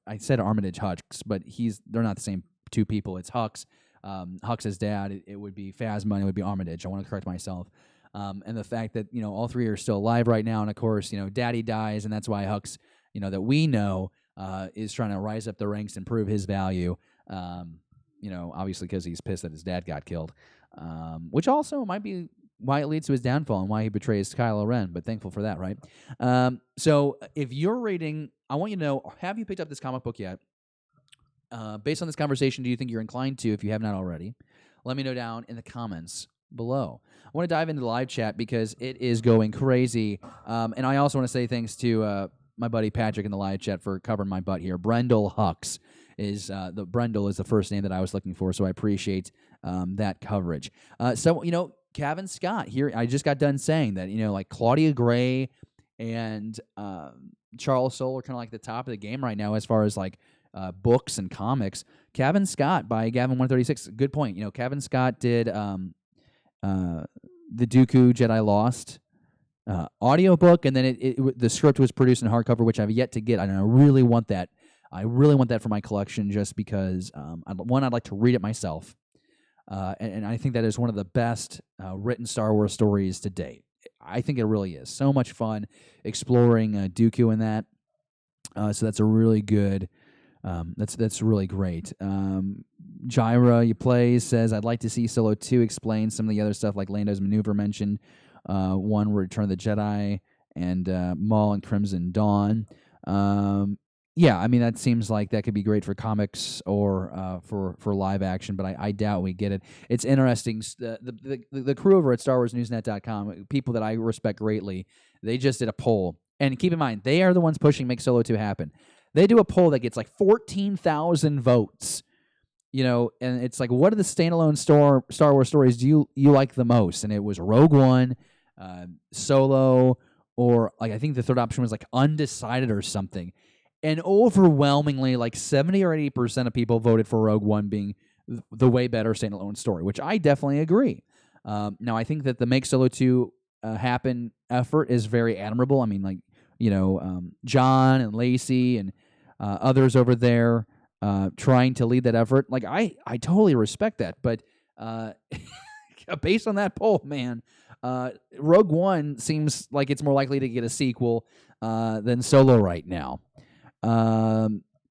[SPEAKER 2] I said Armitage Hux, but they're not the same 2 people. It's Hux. Hux's dad. It would be Phasma, and it would be Armitage. I want to correct myself. And the fact that all 3 are still alive right now, and of course Daddy dies, and that's why Hux, that we know, is trying to rise up the ranks and prove his value. Obviously because he's pissed that his dad got killed, which also might be why it leads to his downfall and why he betrays Kylo Ren, but thankful for that, right? So if you're reading, I want you to know, have you picked up this comic book yet? Based on this conversation, do you think you're inclined to, if you have not already? Let me know down in the comments below. I want to dive into the live chat because it is going crazy. And I also want to say thanks to my buddy Patrick in the live chat for covering my butt here. Brendel Hux is Brendel is the first name that I was looking for, so I appreciate that coverage. So, Kevin Scott here, I just got done saying that, like Claudia Gray and Charles Soule are kind of like the top of the game right now as far as like books and comics. Kevin Scott by Gavin136, good point. Kevin Scott did the Dooku Jedi Lost audiobook, and then the script was produced in hardcover, which I've yet to get. I really want that. I really want that for my collection just because, I'd like to read it myself. And I think that is one of the best written Star Wars stories to date. I think it really is. So much fun exploring Dooku in that. So that's a really good, that's really great. Gyra, you play, says, I'd like to see Solo 2 explain some of the other stuff like Lando's maneuver mentioned. One, Return of the Jedi, and Maul and Crimson Dawn. Yeah, I mean, that seems like that could be great for comics or for live action, but I doubt we get it. It's interesting. The crew over at StarWarsNewsNet.com, people that I respect greatly, they just did a poll. And keep in mind, they are the ones pushing Make Solo 2 happen. They do a poll that gets like 14,000 votes. And it's like, what are the standalone Star Wars stories do you like the most? And it was Rogue One, Solo, or like I think the third option was like Undecided or something. And overwhelmingly, like 70 or 80% of people voted for Rogue One being the way better standalone story, which I definitely agree. Now, I think that the Make Solo 2 happen effort is very admirable. I mean, like, John and Lacey and others over there trying to lead that effort. Like, I totally respect that. But based on that poll, man, Rogue One seems like it's more likely to get a sequel than Solo right now.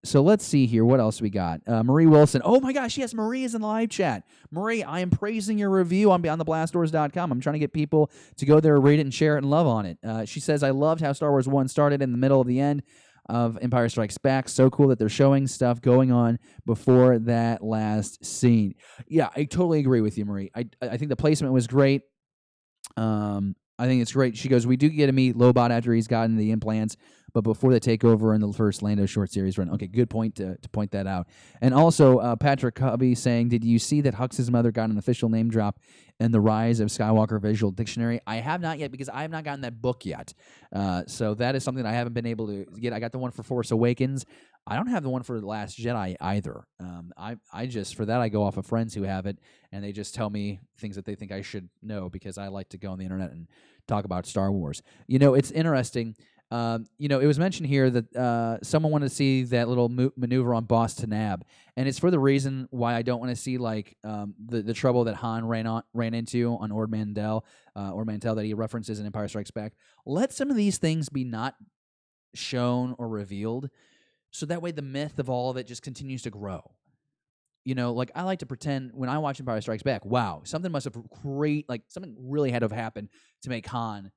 [SPEAKER 2] So let's see here. What else we got? Marie Wilson. Oh my gosh, yes, Marie is in the live chat. Marie, I am praising your review on BeyondTheBlastDoors.com. I'm trying to get people to go there, read it, and share it and love on it. She says, I loved how Star Wars 1 started in the middle of the end of Empire Strikes Back. So cool that they're showing stuff going on before that last scene. Yeah, I totally agree with you, Marie. I think the placement was great. I think it's great. She goes, we do get to meet Lobot after he's gotten the implants, but before they take over in the first Lando short series run. Okay, good point to point that out. And also, Patrick Cubby saying, did you see that Hux's mother got an official name drop in the Rise of Skywalker Visual Dictionary? I have not yet because I have not gotten that book yet. So that is something I haven't been able to get. I got the one for Force Awakens. I don't have the one for The Last Jedi either. I just, for that, I go off of friends who have it, and they just tell me things that they think I should know because I like to go on the internet and talk about Star Wars. It's interesting. It was mentioned here that someone wanted to see that little maneuver on Boss Tanab, and it's for the reason why I don't want to see like the trouble that Han ran into on Ord Mantell that he references in Empire Strikes Back. Let some of these things be not shown or revealed, so that way the myth of all of it just continues to grow. Like I like to pretend when I watch Empire Strikes Back, wow, something must have something really had to have happened to make Han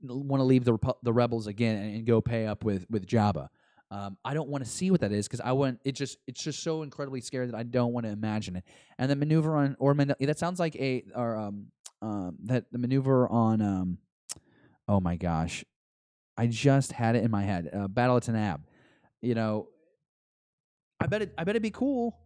[SPEAKER 2] want to leave the rebels again and go pay up with Jabba. I don't want to see what that is because it's just so incredibly scary that I don't want to imagine it. And the maneuver on Ormond, that sounds like the maneuver on oh my gosh, I just had it in my head. Battle of Tanab. I bet it'd be cool,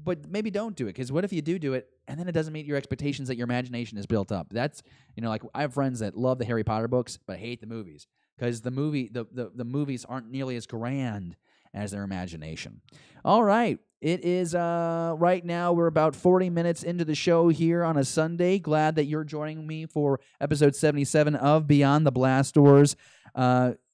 [SPEAKER 2] but maybe don't do it, because what if you do it and then it doesn't meet your expectations that your imagination has built up? That's, like I have friends that love the Harry Potter books but hate the movies because the movies aren't nearly as grand as their imagination. All right. It is right now we're about 40 minutes into the show here on a Sunday. Glad that you're joining me for episode 77 of Beyond the Blast Doors.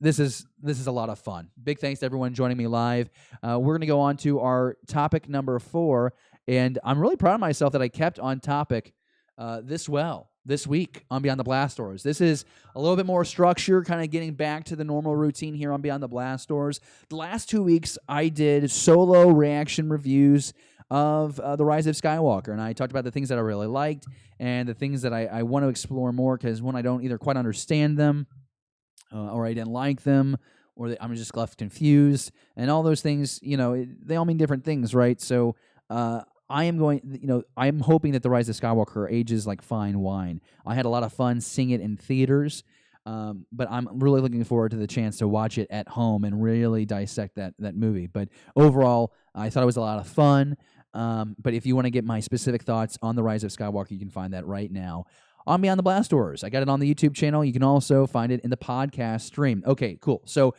[SPEAKER 2] This is a lot of fun. Big thanks to everyone joining me live. We're going to go on to our topic number 4, and I'm really proud of myself that I kept on topic this week on Beyond the Blast Doors. This is a little bit more structure, kind of getting back to the normal routine here on Beyond the Blast Doors. The last 2 weeks, I did solo reaction reviews of The Rise of Skywalker. And I talked about the things that I really liked and the things that I want to explore more because when I don't either quite understand them or I didn't like them or I'm just left confused. And all those things, they all mean different things, right? So I'm hoping that The Rise of Skywalker ages like fine wine. I had a lot of fun seeing it in theaters. But I'm really looking forward to the chance to watch it at home and really dissect that movie. But overall, I thought it was a lot of fun. But if you want to get my specific thoughts on The Rise of Skywalker, you can find that right now on Beyond the Blast Doors. I got it on the YouTube channel. You can also find it in the podcast stream. Okay, cool. So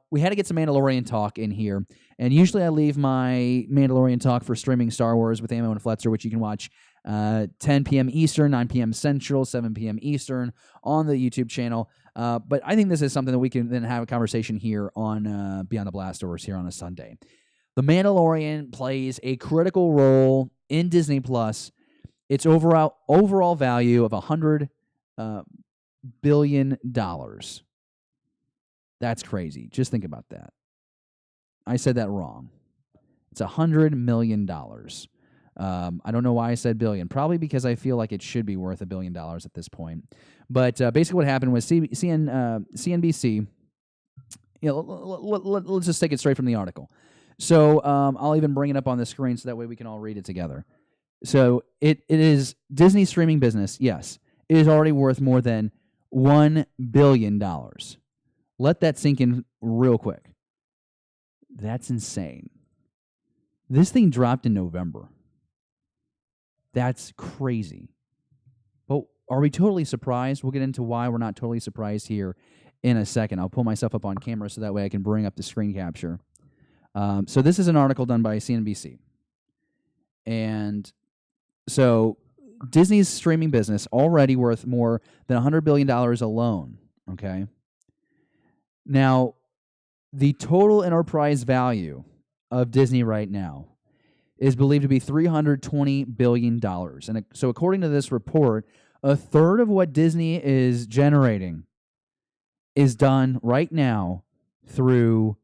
[SPEAKER 2] we had to get some Mandalorian talk in here. And usually I leave my Mandalorian talk for streaming Star Wars with Ammo and Fletcher, which you can watch 10 p.m. Eastern, 9 p.m. Central, 7 p.m. Eastern on the YouTube channel. But I think this is something that we can then have a conversation here on Beyond the Blast Doors here on a Sunday. The Mandalorian plays a critical role in Disney Plus. Its overall value of $100 billion. That's crazy. Just think about that. I said that wrong. It's $100 million. I don't know why I said billion. Probably because I feel like it should be worth $1 billion at this point. But basically what happened was CNBC, let's just take it straight from the article. So I'll even bring it up on the screen so that way we can all read it together. So it is Disney's streaming business, yes. It is already worth more than $1 billion. Let that sink in real quick. That's insane. This thing dropped in November. That's crazy. But are we totally surprised? We'll get into why we're not totally surprised here in a second. I'll pull myself up on camera so that way I can bring up the screen capture. So this is an article done by CNBC. And so Disney's streaming business already worth more than $100 billion alone, okay? Now, the total enterprise value of Disney right now is believed to be $320 billion. And so according to this report, a third of what Disney is generating is done right now through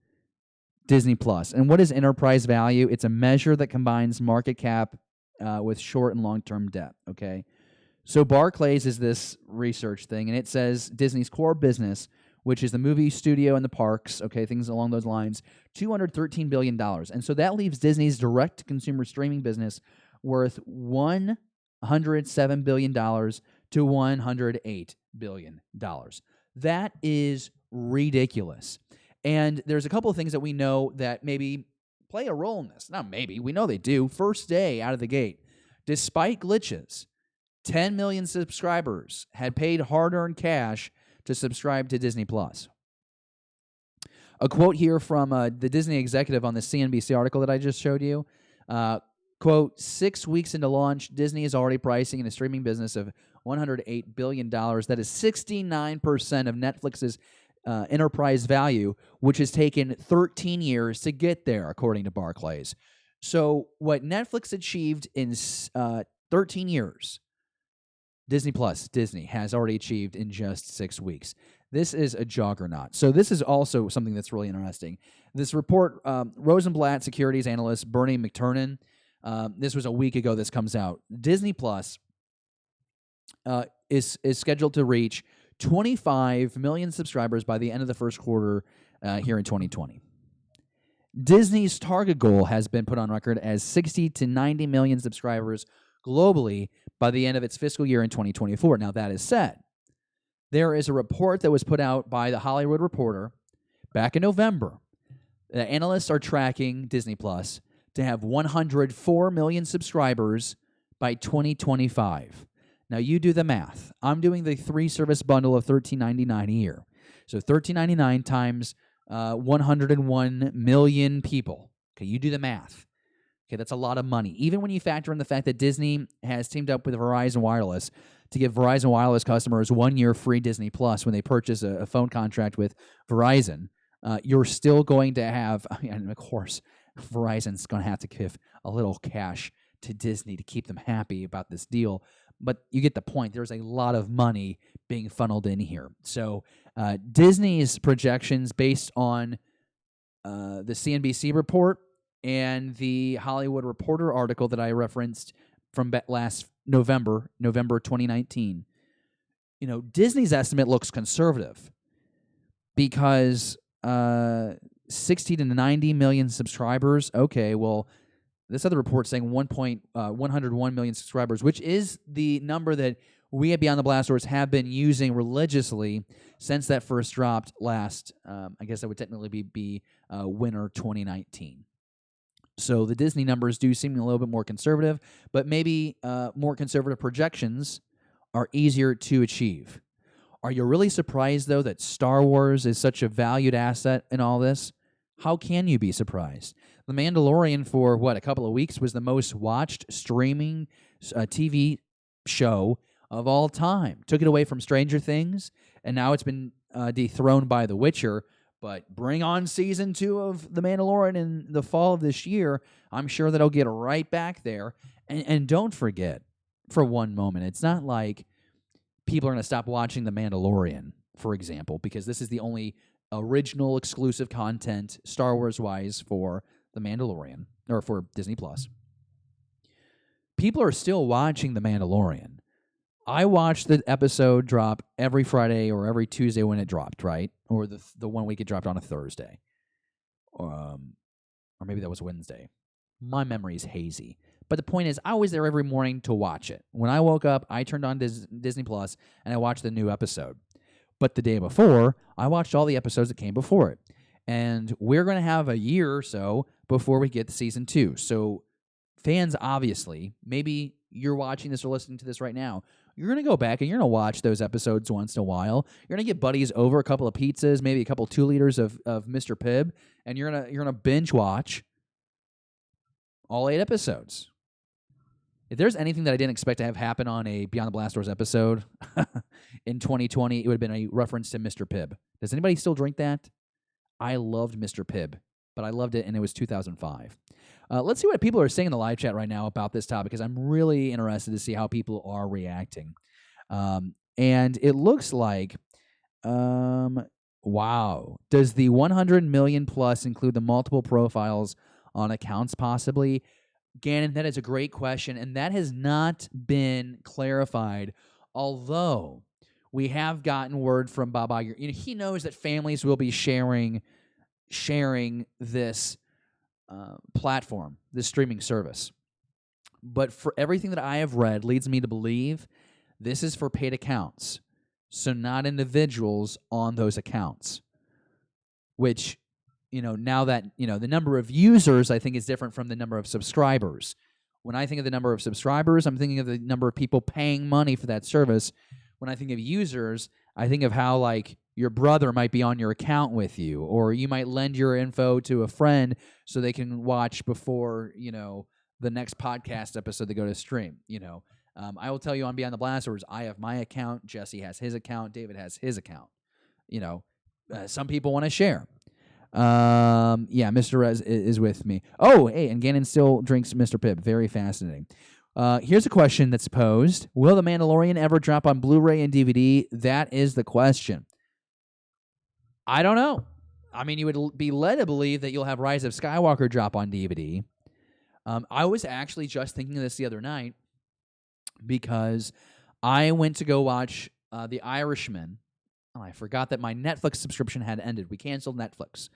[SPEAKER 2] Disney Plus. And what is enterprise value? It's a measure that combines market cap with short and long-term debt, okay? So Barclays is this research thing, and it says Disney's core business, which is the movie studio and the parks, okay, things along those lines, $213 billion. And so that leaves Disney's direct-to-consumer streaming business worth $107 billion to $108 billion. That is ridiculous. And there's a couple of things that we know that maybe play a role in this. Not maybe, we know they do. First day out of the gate, despite glitches, 10 million subscribers had paid hard-earned cash to subscribe to Disney Plus. A quote here from the Disney executive on the CNBC article that I just showed you. Quote, 6 weeks into launch, Disney is already pricing in a streaming business of $108 billion. That is 69% of Netflix's enterprise value, which has taken 13 years to get there, according to Barclays. So what Netflix achieved in 13 years, Disney has already achieved in just 6 weeks. This is a juggernaut. So this is also something that's really interesting. This report, Rosenblatt Securities analyst Bernie McTernan, this was a week ago this comes out. Disney Plus is scheduled to reach 25 million subscribers by the end of the first quarter here in 2020. Disney's target goal has been put on record as 60 to 90 million subscribers globally by the end of its fiscal year in 2024. Now, that is said, there is a report that was put out by The Hollywood Reporter back in November. The analysts are tracking Disney Plus to have 104 million subscribers by 2025. Now, you do the math. I'm doing the 3-service bundle of $13.99 a year. So $13.99 times 101 million people. Okay, you do the math. Okay, that's a lot of money. Even when you factor in the fact that Disney has teamed up with Verizon Wireless to give Verizon Wireless customers 1 year free Disney Plus when they purchase a phone contract with Verizon, you're still going to have, and of course, Verizon's going to have to give a little cash to Disney to keep them happy about this deal. But you get the point. There's a lot of money being funneled in here. So Disney's projections based on the CNBC report and the Hollywood Reporter article that I referenced from last November 2019, Disney's estimate looks conservative because 60 to 90 million subscribers. Okay, well, this other report saying 101 million subscribers, which is the number that we at Beyond the Blast Doors have been using religiously since that first dropped last, I guess that would technically be winter 2019. So the Disney numbers do seem a little bit more conservative, but maybe more conservative projections are easier to achieve. Are you really surprised, though, that Star Wars is such a valued asset in all this? How can you be surprised? The Mandalorian for, a couple of weeks was the most watched streaming TV show of all time. Took it away from Stranger Things, and now it's been dethroned by The Witcher. But bring on season 2 of The Mandalorian in the fall of this year. I'm sure that it'll get right back there. And don't forget, for one moment, it's not like people are going to stop watching The Mandalorian, for example, because this is the only original exclusive content, Star Wars-wise, for The Mandalorian, or for Disney+. People are still watching The Mandalorian. I watched the episode drop every Friday or every Tuesday when it dropped, right? Or the 1 week it dropped on a Thursday. Or maybe that was Wednesday. My memory is hazy. But the point is, I was there every morning to watch it. When I woke up, I turned on Disney Plus and I watched the new episode. But the day before, I watched all the episodes that came before it. And we're going to have a year or so before we get to season 2. So fans, obviously, maybe you're watching this or listening to this right now, you're going to go back and you're going to watch those episodes once in a while. You're going to get buddies over a couple of pizzas, maybe a couple 2 liters of Mr. Pibb, and you're going to binge watch all 8 episodes. If there's anything that I didn't expect to have happen on a Beyond the Blast Doors episode in 2020, it would have been a reference to Mr. Pibb. Does anybody still drink that? I loved Mr. Pibb, but I loved it, and it was 2005. Let's see what people are saying in the live chat right now about this topic, because I'm really interested to see how people are reacting. And it looks like, wow. Does the 100 million plus include the multiple profiles on accounts possibly? Gannon, that is a great question, and that has not been clarified, although we have gotten word from Bob Iger. He knows that families will be sharing this platform, this streaming service. But for everything that I have read leads me to believe this is for paid accounts, so not individuals on those accounts, which, now that, the number of users, I think, is different from the number of subscribers. When I think of the number of subscribers, I'm thinking of the number of people paying money for that service. When I think of users, I think of how, like, your brother might be on your account with you, or you might lend your info to a friend so they can watch before, the next podcast episode they go to stream. I will tell you on Beyond the Blasters, I have my account, Jesse has his account, David has his account. Some people want to share. Yeah, Mr. Rez is with me. Oh, hey, and Gannon still drinks Mr. Pibb. Very fascinating. Here's a question that's posed. Will The Mandalorian ever drop on Blu-ray and DVD? That is the question. I don't know. I mean, you would be led to believe that you'll have Rise of Skywalker drop on DVD. I was actually just thinking of this the other night because I went to go watch The Irishman. Oh, I forgot that my Netflix subscription had ended. We canceled Netflix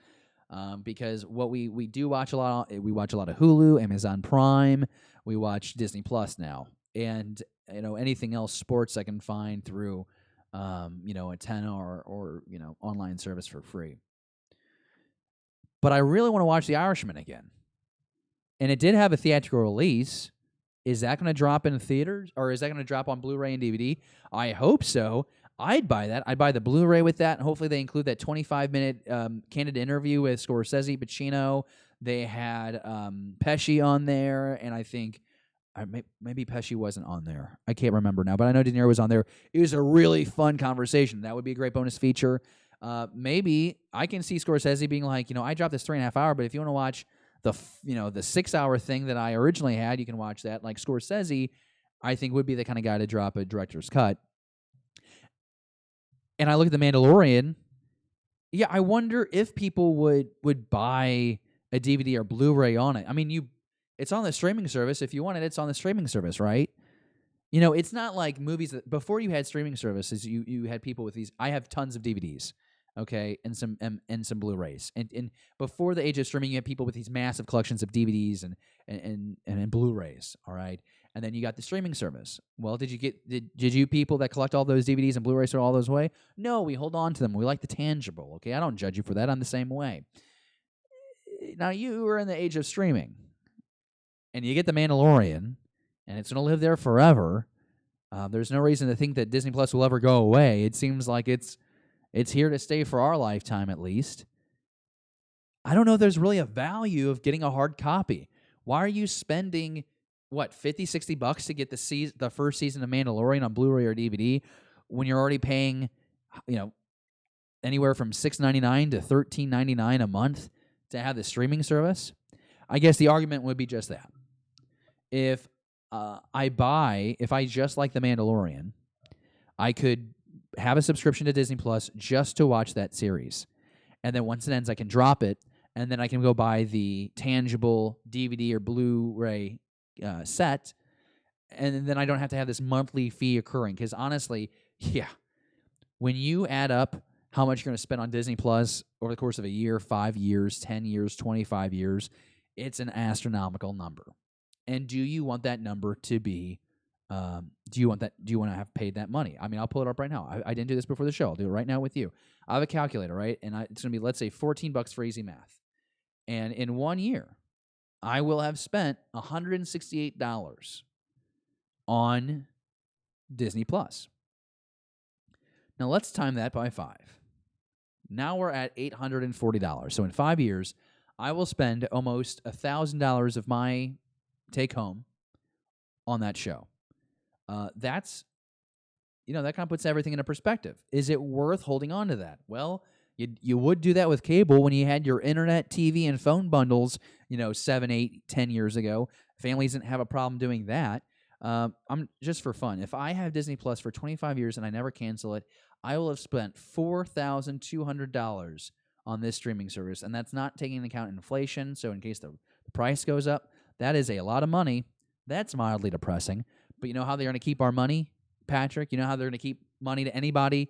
[SPEAKER 2] because what we do watch a lot. We watch a lot of Hulu, Amazon Prime. We watch Disney Plus now, and anything else sports I can find through a 10 or online service for free. But I really want to watch The Irishman again, and it did have a theatrical release. Is that going to drop in theaters, or is that going to drop on Blu-ray and DVD? I hope so. I'd buy that. I'd buy the Blu-ray with that, and hopefully they include that 25-minute candid interview with Scorsese, Pacino. They had Pesci on there, and I think maybe Pesci wasn't on there. I can't remember now, but I know De Niro was on there. It was a really fun conversation. That would be a great bonus feature. Maybe I can see Scorsese being like, I dropped this 3.5 hour, but if you want to watch the 6-hour thing that I originally had, you can watch that. Like Scorsese, I think would be the kind of guy to drop a director's cut. And I look at The Mandalorian. Yeah, I wonder if people would buy a DVD or Blu-ray on it. I mean, it's on the streaming service. If you want it, it's on the streaming service, right? You know, it's not like movies that before you had streaming services, you had people with these. I have tons of DVDs, okay, and some Blu-rays, and before the age of streaming, you had people with these massive collections of DVDs and Blu-rays, all right, and then you got the streaming service. Well, did you people that collect all those DVDs and Blu-rays throw all those away? No, we hold on to them. We like the tangible, okay. I don't judge you for that. I'm the same way. Now you are in the age of streaming, and you get the Mandalorian. And it's going to live there forever. There's no reason to think that Disney Plus will ever go away. It seems like it's here to stay for our lifetime at least. I don't know if there's really a value of getting a hard copy. Why are you spending, what, $50, $60 to get the first season of Mandalorian on Blu-ray or DVD when you're already paying, anywhere from $6.99 to $13.99 a month to have the streaming service? I guess the argument would be just that. If I just like The Mandalorian, I could have a subscription to Disney Plus just to watch that series. And then once it ends, I can drop it, and then I can go buy the tangible DVD or Blu-ray set, and then I don't have to have this monthly fee occurring. Because honestly, when you add up how much you're going to spend on Disney Plus over the course of a year, 5 years, 10 years, 25 years, it's an astronomical number. And do you want that number to be? Do you want to have paid that money? I mean, I'll pull it up right now. I didn't do this before the show. I'll do it right now with you. I have a calculator, right? And it's going to be, let's say, $14 for easy math. And in 1 year, I will have spent $168 on Disney Plus. Now let's time that by 5. Now we're at $840. So in 5 years, I will spend almost $1,000 of my take home on that show. That's, that kind of puts everything into perspective. Is it worth holding on to that? Well, you would do that with cable when you had your internet, TV, and phone bundles, 7, 8, 10 years ago. Families didn't have a problem doing that. I'm just for fun. If I have Disney Plus for 25 years and I never cancel it, I will have spent $4,200 on this streaming service, and that's not taking into account inflation. So in case the price goes up, that is a lot of money. That's mildly depressing. But you know how they're going to keep our money, Patrick? You know how they're going to keep money to anybody,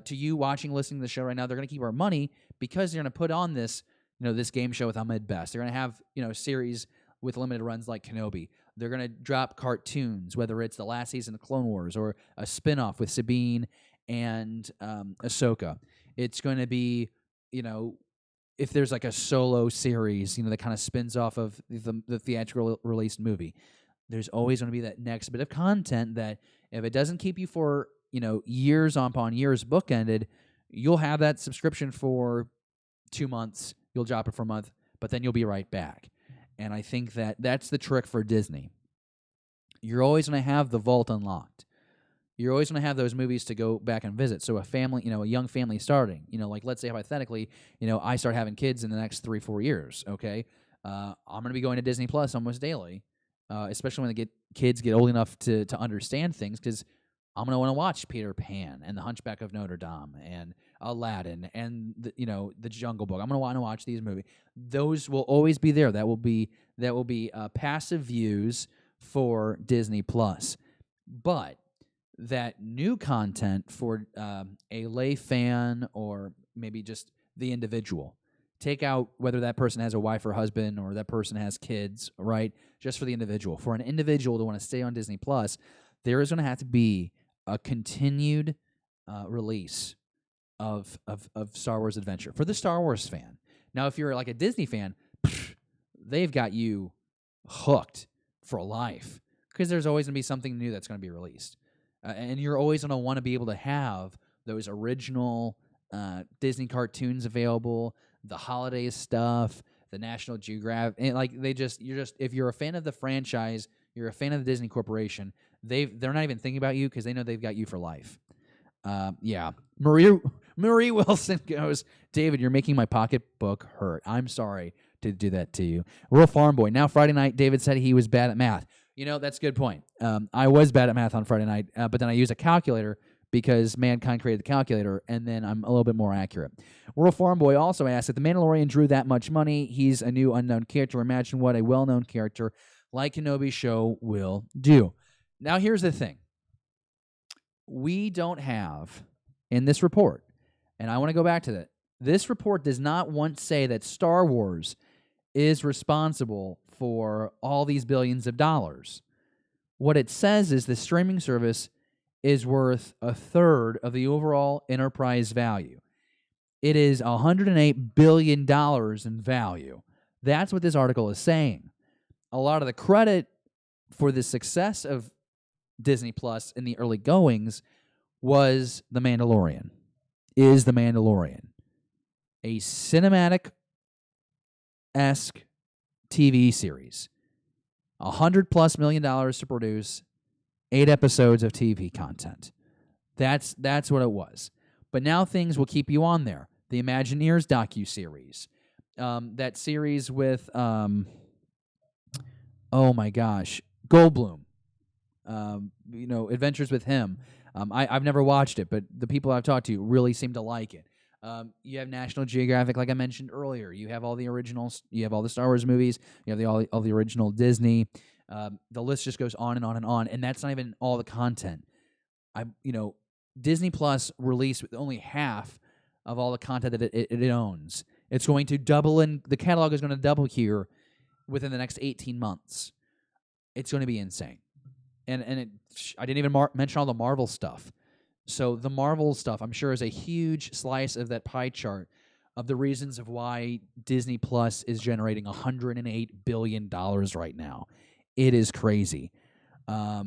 [SPEAKER 2] to you watching, listening to the show right now? They're going to keep our money because they're going to put on this, this game show with Ahmed Best. They're going to have, series with limited runs like Kenobi. They're going to drop cartoons, whether it's the last season of Clone Wars or a spinoff with Sabine and Ahsoka. It's going to be, if there's like a solo series, that kind of spins off of the theatrical released movie, there's always going to be that next bit of content that if it doesn't keep you for, years upon years bookended, you'll have that subscription for 2 months, you'll drop it for a month, but then you'll be right back. And I think that's the trick for Disney. You're always going to have the vault unlocked. You're always going to have those movies to go back and visit. So a family, a young family starting, like let's say hypothetically, I start having kids in the next 3-4 years, okay? I'm going to be going to Disney Plus almost daily, especially when kids get old enough to understand things, because I'm going to want to watch Peter Pan and The Hunchback of Notre Dame and Aladdin and the Jungle Book. I'm going to want to watch these movies. Those will always be there. That will be passive views for Disney Plus. But that new content for a lay fan or maybe just the individual, take out whether that person has a wife or husband or that person has kids, right? Just for the individual. For an individual to want to stay on Disney Plus, there is going to have to be a continued release of Star Wars Adventure for the Star Wars fan. Now, if you're like a Disney fan, they've got you hooked for life because there's always going to be something new that's going to be released. And you're always going to want to be able to have those original Disney cartoons available, the holiday stuff, the National Geographic, and if you're a fan of the franchise, you're a fan of the Disney Corporation, they're not even thinking about you because they know they've got you for life. Marie Wilson goes, David, you're making my pocketbook hurt. I'm sorry to do that to you. Rural Farm Boy. Now Friday night, David said he was bad at math. That's a good point. I was bad at math on Friday night, but then I used a calculator because mankind created the calculator, and then I'm a little bit more accurate. World Farm Boy also asked, if The Mandalorian drew that much money, he's a new unknown character. Imagine what a well-known character like Kenobi show will do. Now, here's the thing. We don't have, in this report, and I want to go back to that, this report does not once say that Star Wars is responsible for all these billions of dollars. What it says is the streaming service is worth a third of the overall enterprise value. It is $108 billion in value. That's what this article is saying. A lot of the credit for the success of Disney Plus in the early goings was The Mandalorian. Is The Mandalorian a cinematic-esque TV series? $100+ million to produce 8 episodes of TV content. That's what it was. But now things will keep you on there. The Imagineers docuseries. That series with, oh my gosh, Goldblum. Adventures with him. I've never watched it, but the people I've talked to really seem to like it. You have National Geographic, like I mentioned earlier. You have all the originals. You have all the Star Wars movies. You have all the original Disney. The list just goes on and on and on, and that's not even all the content. Disney Plus released with only half of all the content that it owns. It's going to double, the catalog is going to double here within the next 18 months. It's going to be insane. And I didn't even mention all the Marvel stuff. So the Marvel stuff, I'm sure, is a huge slice of that pie chart of the reasons of why Disney Plus is generating $108 billion right now. It is crazy. That's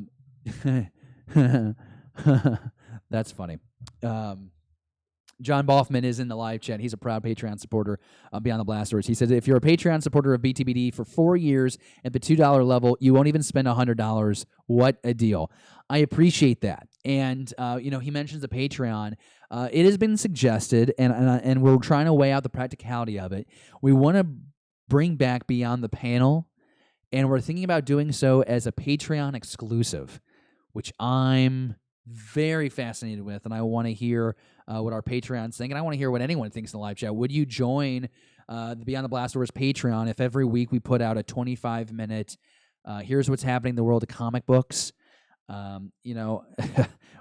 [SPEAKER 2] funny. John Boffman is in the live chat. He's a proud Patreon supporter of Beyond the Blast Doors. He says, if you're a Patreon supporter of BTBD for 4 years at the $2 level, you won't even spend $100. What a deal. I appreciate that. And, he mentions the Patreon. It has been suggested, and we're trying to weigh out the practicality of it. We want to bring back Beyond the Panel, and we're thinking about doing so as a Patreon exclusive, which I'm very fascinated with, and I want to hear what our Patreons think, and I want to hear what anyone thinks in the live chat. Would you join the Beyond the Blast Doors Patreon if every week we put out a 25-minute, here's what's happening in the world of comic books,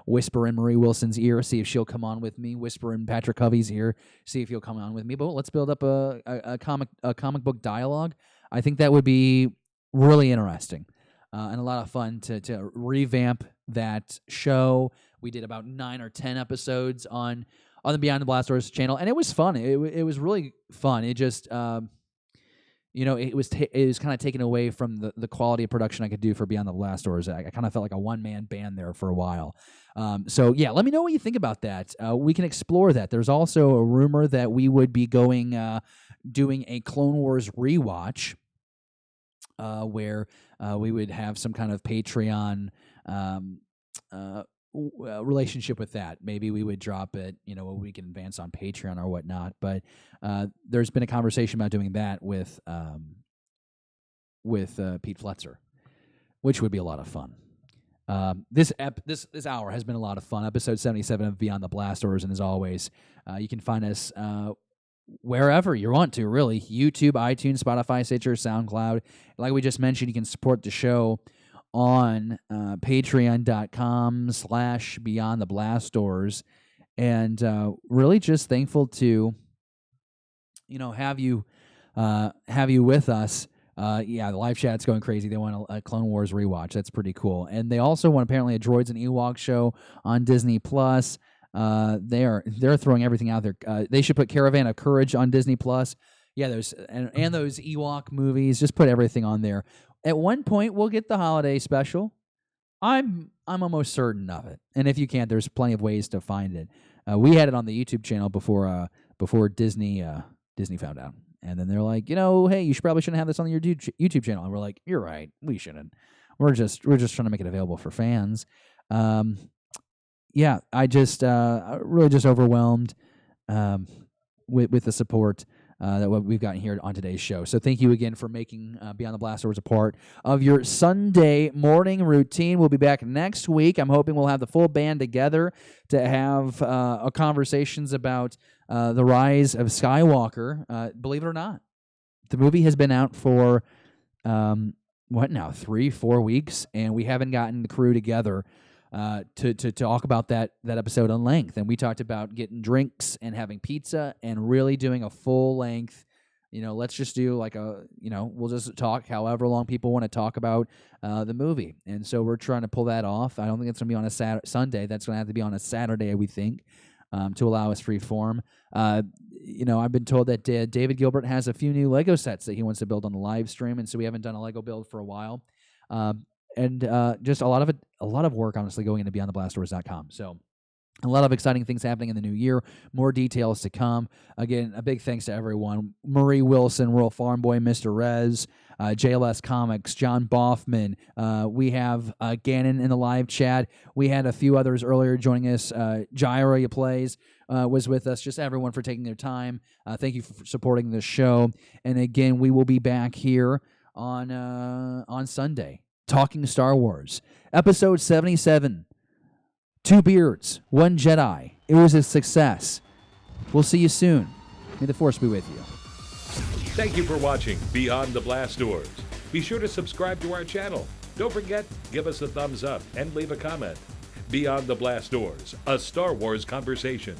[SPEAKER 2] whisper in Marie Wilson's ear, see if she'll come on with me, whisper in Patrick Covey's ear, see if he'll come on with me, but let's build up a comic book dialogue. I think that would be really interesting. And a lot of fun to revamp that show. We did about 9 or 10 episodes on the Beyond the Blast Doors channel, and it was fun. It was really fun. It just, it was kind of taken away from the quality of production I could do for Beyond the Blast Doors. I kind of felt like a one-man band there for a while. Let me know what you think about that. We can explore that. There's also a rumor that we would be doing a Clone Wars rewatch, where we would have some kind of Patreon relationship with that. Maybe we would drop it, a week in advance on Patreon or whatnot. But there's been a conversation about doing that with Pete Fletzer, which would be a lot of fun. This hour has been a lot of fun. Episode 77 of Beyond the Blast Doors, and as always, you can find us wherever you want to, really. YouTube, iTunes, Spotify, Stitcher, SoundCloud. Like we just mentioned, you can support the show on patreon.com/Beyond the Blast Doors. And really just thankful to, have you with us. The live chat's going crazy. They want a Clone Wars rewatch. That's pretty cool. And they also want apparently a Droids and Ewoks show on Disney Plus. They're throwing everything out there. They should put Caravan of Courage on Disney Plus. Yeah, those Ewok movies. Just put everything on there. At one point, we'll get the holiday special. I'm almost certain of it. And if you can't, there's plenty of ways to find it. We had it on the YouTube channel before Disney found out. And then they're like, hey, you probably shouldn't have this on your YouTube channel. And we're like, you're right, we shouldn't. We're just trying to make it available for fans. I just really just overwhelmed with the support. that what we've gotten here on today's show. So thank you again for making Beyond the Blast Doors a part of your Sunday morning routine. We'll be back next week. I'm hoping we'll have the full band together to have conversations about the rise of Skywalker. Believe it or not, the movie has been out for, 3-4 weeks, and we haven't gotten the crew together to talk about that episode in length. And we talked about getting drinks and having pizza and really doing a full length, let's just do like we'll just talk however long people want to talk about the movie. And so we're trying to pull that off. I don't think it's going to be on a Sunday. That's going to have to be on a Saturday, we think, to allow us free form. I've been told that David Gilbert has a few new Lego sets that he wants to build on the live stream, and so we haven't done a Lego build for a while. And just a lot of work, honestly, going into BeyondTheBlastDoors.com. So a lot of exciting things happening in the new year. More details to come. Again, a big thanks to everyone. Marie Wilson, Rural Farm Boy, Mr. Rez, JLS Comics, John Boffman. We have Gannon in the live chat. We had a few others earlier joining us. Gyra Plays was with us. Just everyone for taking their time. Thank you for supporting the show. And again, we will be back here on Sunday, talking Star Wars. Episode 77, 2 Beards, 1 Jedi. It was a success. We'll see you soon. May the Force be with you.
[SPEAKER 1] Thank you for watching Beyond the Blast Doors. Be sure to subscribe to our channel. Don't forget, give us a thumbs up and leave a comment. Beyond the Blast Doors, a Star Wars conversation.